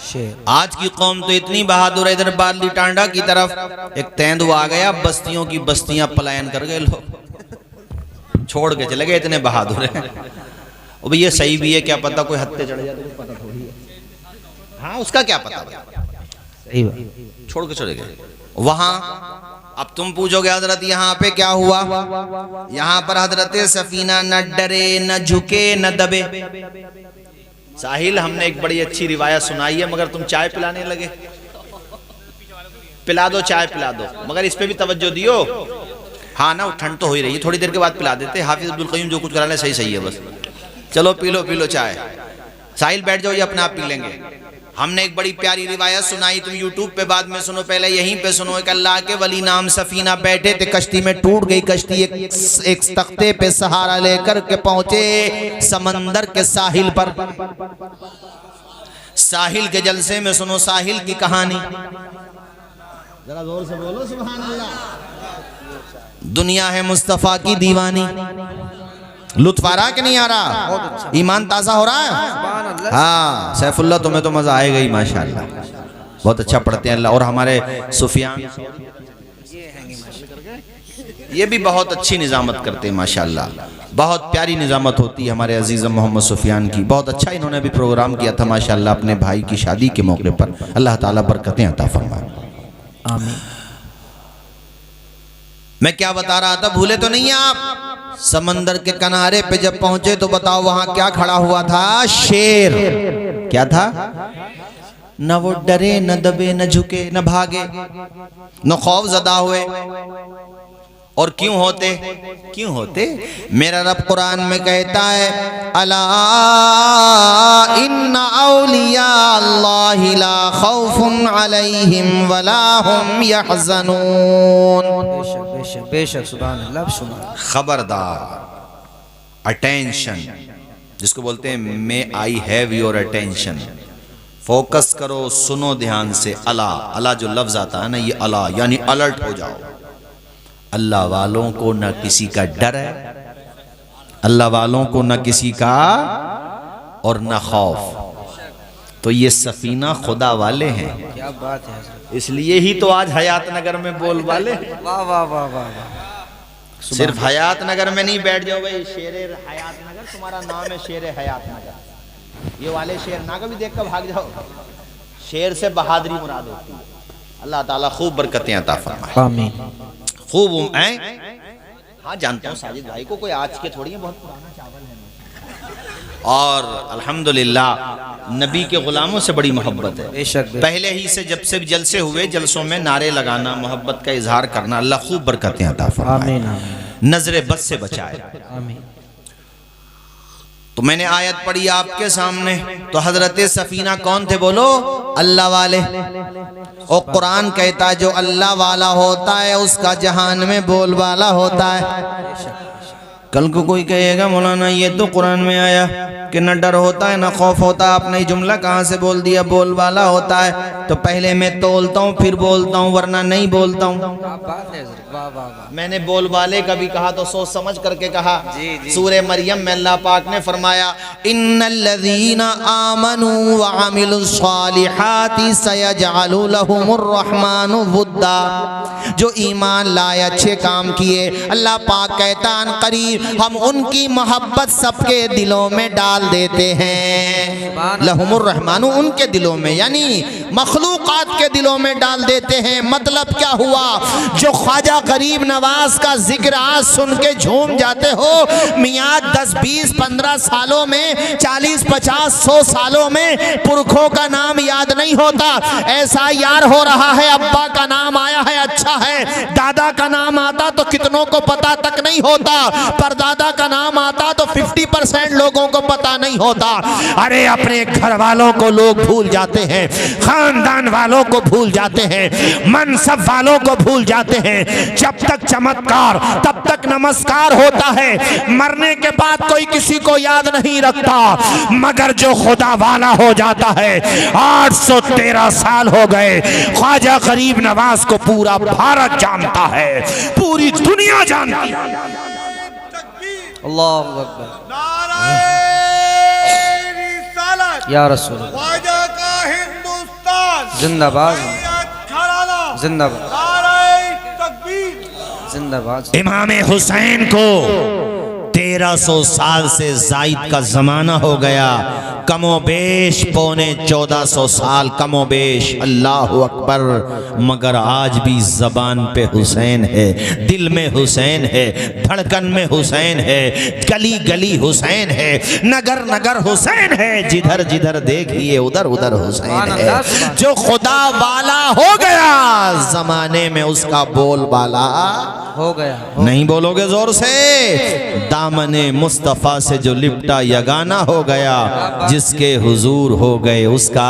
[SPEAKER 4] शेर।
[SPEAKER 3] आज की कौम तो इतनी बहादुर है, इधर बादली टांडा की तरफ एक तेंदुआ आ गया, बस्तियों की बस्तियां पलायन कर गए, लोग छोड़ के चले गए, इतने बहादुर हैं। अब ये सही भी है, क्या पता कोई हत्ते चढ़ जाए तो पता थोड़ी है। हाँ उसका क्या पता,
[SPEAKER 4] सही बात।
[SPEAKER 3] छोड़ के चले गए वहां। अब तुम पूछोगे हजरत यहाँ पे क्या हुआ? यहाँ पर हजरत सफीना न डरे न झुके न दबे। साहिल हमने एक बड़ी अच्छी रिवायत सुनाई है, मगर तुम चाय पिलाने लगे। पिला दो, चाय पिला दो, मगर इस पे भी तवज्जो दियो। हाँ ना, ठंड तो हो ही रही है, थोड़ी देर के बाद पिला देते। हाफिज अब्दुल कयूम जो कुछ कराने सही सही है, बस चलो पी लो चाय। साहिल बैठ जाओ, ये अपने आप पी लेंगे। हमने एक बड़ी प्यारी रिवायत सुनाई, तुम यूट्यूब पे बाद में सुनो, पहले यहीं पे सुनो। एक अल्लाह के वली नाम सफीना बैठे थे, कश्ती में टूट गई कश्ती। एक तख्ते पे सहारा लेकर के पहुंचे समंदर के साहिल पर। साहिल के जलसे में सुनो साहिल की कहानी, जरा जोर से बोलो सुभान अल्लाह। दुनिया है मुस्तफा की दीवानी। लुत्फ आ रहा कि नहीं आ रहा? ईमान ताज़ा हो रहा है? हाँ सैफुल्लाह, तुम्हें तो मज़ा आएगा ही माशाअल्लाह। बहुत अच्छा पढ़ते हैं अल्लाह। और हमारे सुफियान ये भी बहुत अच्छी निज़ामत करते हैं माशाअल्लाह। बहुत प्यारी निज़ामत होती है हमारे अजीज़ मोहम्मद सुफियान की। बहुत अच्छा इन्होंने भी प्रोग्राम किया था माशाअल्लाह अपने भाई की शादी के मौके पर। अल्लाह ताला बरकतें अता फरमाए,
[SPEAKER 4] आमीन।
[SPEAKER 3] मैं क्या बता रहा था, भूले तो नहीं आप? समंदर के किनारे पे जब पहुंचे तो बताओ वहां क्या खड़ा हुआ था? शेर। क्या था? न वो डरे न दबे न झुके न भागे न खौफ ज़दा हुए। और क्यों होते? मेरा रब कुरान में कहता है, अला इन्ना औलिया अल्लाहि ला खौफुन अलैहिम वला हुम यहज़नून।
[SPEAKER 4] बेशक बेशक बेशक, सुभान अल्लाह, सुभान।
[SPEAKER 3] खबरदार, अटेंशन जिसको बोलते हैं, may I have your attention. Focus करो, सुनो ध्यान से। अला जो लफ्ज आता है ना, ये अला यानी अलर्ट हो जाओ। अल्लाह वालों को न किसी का डर है, अल्लाह वालों को न किसी का और न खौफ। तो ये सफीना खुदा वाले हैं।
[SPEAKER 4] क्या बात है हज़रत।
[SPEAKER 3] इसलिए ही तो आज हयात नगर में बोल वाले।
[SPEAKER 4] वाह वाह वाह वाह वाह।
[SPEAKER 3] सिर्फ हयात नगर में नहीं बैठ जाओ भाई, शेर हयात नगर तुम्हारा नाम है, शेर हयात नगर। ये वाले शेर ना कभी देख कर भाग जाओ। शेर से बहादुरी मुराद होती है। अल्लाह ताला खूब बरकतें अता फरमाए,
[SPEAKER 4] आमीन।
[SPEAKER 3] खूब हाँ जानता हूँ साजिद भाई को, कोई आज के थोड़ी है, बहुत पुराना चावल है। और अल्हम्दुलिल्लाह नबी के गुलामों से बड़ी मोहब्बत है।
[SPEAKER 4] बेशक बेशक।
[SPEAKER 3] पहले ही से जब से जलसे हुए, जलसों में नारे लगाना, मोहब्बत का इजहार करना। अल्लाह खूब बरकतें अता फरमाए,
[SPEAKER 4] आमीन आमीन।
[SPEAKER 3] नजरे बद से बचाए।
[SPEAKER 4] आमीन।
[SPEAKER 3] तो मैंने आयत पढ़ी आपके सामने, तो हजरत सफीना कौन थे? बोलो, अल्लाह वाले। और कुरान कहता है जो अल्लाह वाला होता है उसका जहान में बोलबाला होता है। कल को कोई कहेगा मौलाना ये तो कुरान में आया कि न डर होता है न खौफ होता है, आपने जुमला कहाँ से बोल दिया बोलबाला होता है? तो पहले मैं तोलता हूँ फिर बोलता हूँ, वरना नहीं बोलता हूँ।
[SPEAKER 4] वाह वाह वाह।
[SPEAKER 3] मैंने बोलबाले कभी कहा तो सोच समझ करके कहा।
[SPEAKER 4] जी।
[SPEAKER 3] सूरे मरियम में अल्लाह पाक ने फरमाया, इन्नल्लज़ीना आमनू व अमिलुस्सालिहाति सयजअलु लहुमुर रहमानु वुद्दा। जो ईमान लाए, अच्छे काम किए, अल्लाह पाक कहता है करीब हम उनकी मोहब्बत सबके दिलों में डाल देते हैं। लहुमुर रहमानु, उनके दिलों में, यानी
[SPEAKER 1] मखलूकात के दिलों में डाल देते हैं। मतलब क्या हुआ, जो ख्वाजा गरीब नवाज का जिक्र आज सुन के झूम जाते हो, मियाँ 10, 20, 15 सालों में, 40, 50, 100 सालों में पुरखों का नाम याद नहीं होता। ऐसा यार हो रहा है, अब्बा का नाम आया है, अच्छा है, दादा का नाम आता तो कितनों को पता तक नहीं होता, पर दादा का नाम आता तो 50% लोगों को पता नहीं होता। अरे अपने घर वालों को लोग भूल जाते हैं, खानदान वालों को भूल जाते हैं, मनसब वालों को भूल जाते हैं। जब तक चमत्कार तब तक नमस्कार होता है, मरने के बाद कोई किसी को याद नहीं रखता। मगर जो खुदा वाला हो जाता है, 813 साल हो गए, ख्वाजा गरीब नवाज को पूरा भारत जानता है, पूरी दुनिया जानती है।
[SPEAKER 4] अल्लाहु अकबर। या रसूल
[SPEAKER 5] ख्वाजा का हिंदुस्तान
[SPEAKER 4] जिंदाबाद,
[SPEAKER 5] घराना
[SPEAKER 4] जिंदाबाद,
[SPEAKER 5] तकबीर।
[SPEAKER 4] जिंदाबाद।
[SPEAKER 1] इमाम हुसैन को 1300 साल से जायद का जमाना हो गया, कमोबेश पौने 1400 साल कमोबेश, अल्लाह अकबर। मगर आज भी जबान पे हुसैन है, दिल में हुसैन है, धड़कन में हुसैन है, गली गली हुसैन है, नगर नगर हुसैन है, जिधर जिधर देखिए उधर उधर हुसैन है। जो खुदा वाला हो गया, जमाने में उसका बोल बाला
[SPEAKER 4] हो गया।
[SPEAKER 1] नहीं बोलोगे जोर से, दामने मुस्तफा से जो लिपटा यगाना हो गया, जिसके हुजूर हो गए उसका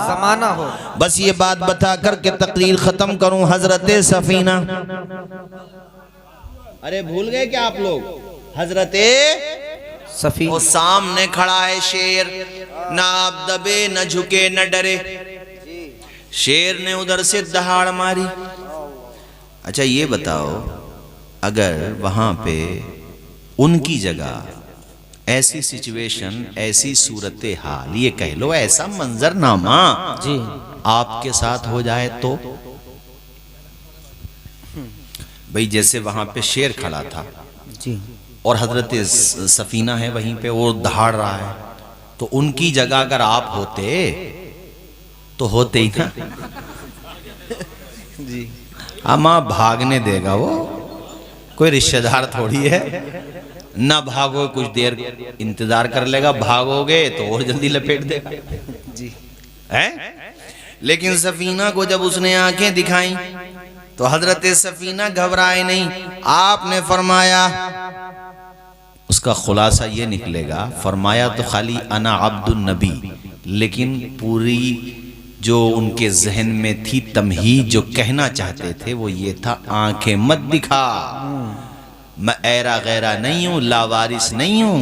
[SPEAKER 4] जमाना हो।
[SPEAKER 1] बस ये बात बता कर के तकरीर खत्म करूं। हजरत सफीना, अरे भूल गए क्या आप लोग? हजरत
[SPEAKER 4] सफी
[SPEAKER 1] वो सामने खड़ा है शेर, ना आप दबे न झुके न डरे। शेर ने उधर से दहाड़ मारी। अच्छा ये बताओ, अगर वहां पे उनकी जगह ऐसी सिचुएशन, ऐसी सूरत हाल, ये कह लो ऐसा मंजरनामा
[SPEAKER 4] जी
[SPEAKER 1] आपके साथ हो जाए तो? भाई जैसे वहां पे शेर खड़ा था
[SPEAKER 4] जी,
[SPEAKER 1] और हजरत सफीना है वहीं पे, वो दहाड़ रहा है, तो उनकी जगह अगर आप होते तो होते ही ना
[SPEAKER 4] जी।
[SPEAKER 1] अमा भागने देगा वो, कोई रिश्तेदार थोड़ी है। ना भागो, कुछ देर इंतजार कर लेगा, भागोगे तो और जल्दी लपेट देगा
[SPEAKER 4] जी
[SPEAKER 1] है। लेकिन सफीना को जब उसने आंखें दिखाई तो हजरत सफीना घबराए नहीं। आपने फरमाया, उसका खुलासा ये निकलेगा, फरमाया तो खाली अना अब्दुल नबी, लेकिन पूरी जो उनके जहन में थी तमहीद, जो कहना चाहते थे वो ये था, आंखें मत दिखा, मैं ऐरा गैरा नहीं हूं, लावारिस नहीं हूं,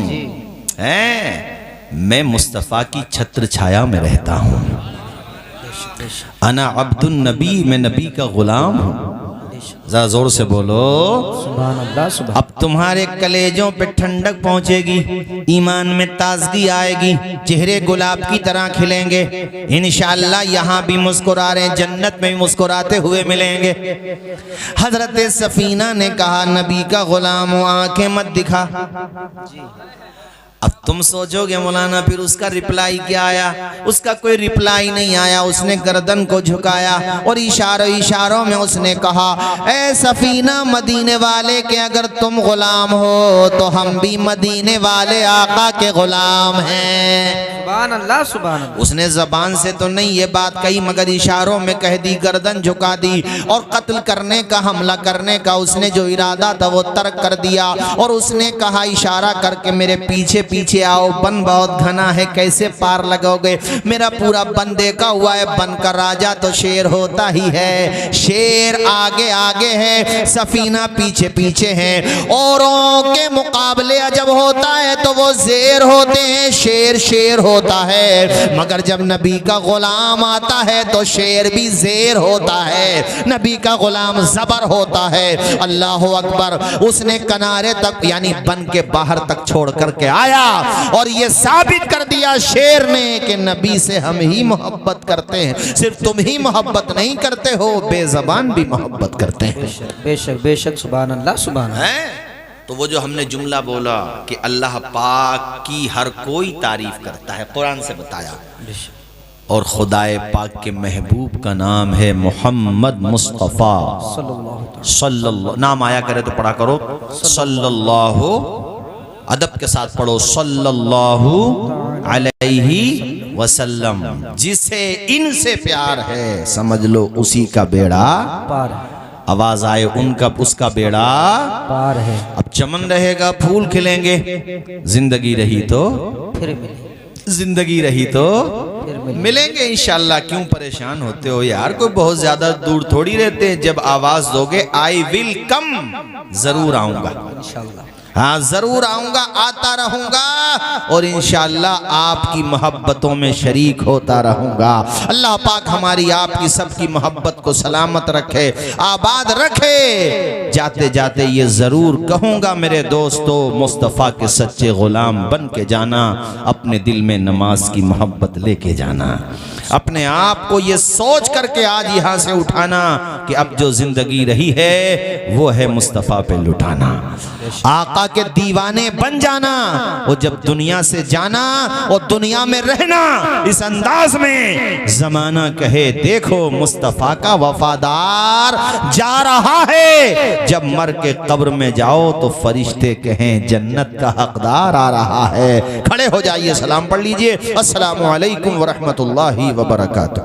[SPEAKER 1] हैं, मैं मुस्तफ़ा की छत्र छाया में रहता हूं। अना अब्दुल नबी, मैं नबी का गुलाम हूं। जरा जोर से बोलो
[SPEAKER 4] सुभान अल्लाह, सुभान।
[SPEAKER 1] अब तुम्हारे कलेजों पे ठंडक पहुंचेगी, ईमान में ताजगी आएगी, चेहरे गुलाब की तरह खिलेंगे इंशाअल्लाह। यहाँ भी मुस्कुरा रहे हैं, जन्नत में भी मुस्कुराते हुए मिलेंगे। हजरत सफीना ने कहा, नबी का गुलाम हूं, आंखें मत दिखा। अब तुम सोचोगे मौलाना फिर उसका रिप्लाई क्या आया? उसका कोई रिप्लाई नहीं आया। उसने गर्दन को झुकाया और इशारों में उसने कहा, ए सफीना, मदीने वाले के अगर तुम गुलाम हो तो हम भी मदीने वाले आका के गुलाम हैं।
[SPEAKER 4] सुभान अल्लाह, सुभान अल्लाह।
[SPEAKER 1] उसने जबान से तो नहीं ये बात कही, मगर इशारों में कह दी, गर्दन झुका दी, और कत्ल करने का, हमला करने का उसने जो इरादा था वो तर्क कर दिया। और उसने कहा इशारा करके, मेरे पीछे पीछे आओ, बन बहुत घना है, कैसे पार लगोगे? मेरा पूरा बन देखा हुआ है, बन का राजा तो शेर होता ही है। शेर आगे आगे है, सफीना पीछे पीछे है। औरों के मुकाबले जब होता है तो वो शेर होते हैं, शेर शेर होता है, मगर जब नबी का गुलाम आता है तो शेर भी शेर होता है, नबी का गुलाम जबर होता है। अल्लाह अकबर। उसने किनारे तक यानी बन के बाहर तक छोड़ करके आया और ये साबित कर दिया शेर ने कि नबी से हम ही मोहब्बत करते हैं। सिर्फ तुम ही मोहब्बत नहीं करते हो, बेज़बान भी मोहब्बत करते हैं।
[SPEAKER 4] बेशक बेशक, सुभान अल्लाह, सुभान अल्लाह।
[SPEAKER 1] हैं? तो वो जो हमने जुमला बोला कि अल्लाह पाक की हर कोई तारीफ करता है, कुरान से बताया,
[SPEAKER 3] और खुदाए पाक के महबूब का नाम है मोहम्मद मुस्तफ़ा सल्लल्लाहु, नाम आया करे तो पढ़ा करो सल्लल्लाहु, अदब के साथ पढ़ो सल्लल्लाहु अलैहि वसल्लम। जिसे इनसे प्यार है समझ लो उसी का बेड़ा
[SPEAKER 4] पार
[SPEAKER 3] आवाज आए उनका उसका बेड़ा
[SPEAKER 4] पार है।
[SPEAKER 3] अब चमन रहेगा फूल खिलेंगे, जिंदगी रही तो
[SPEAKER 4] फिर मिले
[SPEAKER 3] जिंदगी रही तो मिलेंगे इंशाल्लाह। क्यों परेशान होते हो यार, कोई बहुत ज्यादा दूर थोड़ी रहते हैं। जब आवाज दोगे आई विल कम, जरूर आऊंगा
[SPEAKER 4] इंशाल्लाह।
[SPEAKER 3] हाँ जरूर आऊंगा, आता रहूंगा और इंशाल्लाह आपकी मोहब्बतों में शरीक होता रहूंगा। अल्लाह पाक हमारी आपकी सबकी मोहब्बत को सलामत रखे, आबाद रखे। जाते जाते ये जरूर कहूंगा मेरे दोस्तों, मुस्तफ़ा के सच्चे गुलाम बन के जाना, अपने दिल में नमाज की मोहब्बत लेके जाना, अपने आप को ये सोच करके आज यहाँ से उठाना कि अब जो जिंदगी रही है वो है मुस्तफ़ा पे लुटाना, आका के दीवाने बन जाना। और जब दुनिया से जाना और दुनिया में रहना इस अंदाज में, जमाना कहे देखो मुस्तफ़ा का वफादार जा रहा है। जब मर के कब्र में जाओ तो फरिश्ते कहें जन्नत का हकदार आ रहा है। खड़े हो जाइए, सलाम पढ़ लीजिए। अस्सलामु अलैकुम व रहमतुल्लाहि व बरकातुहू।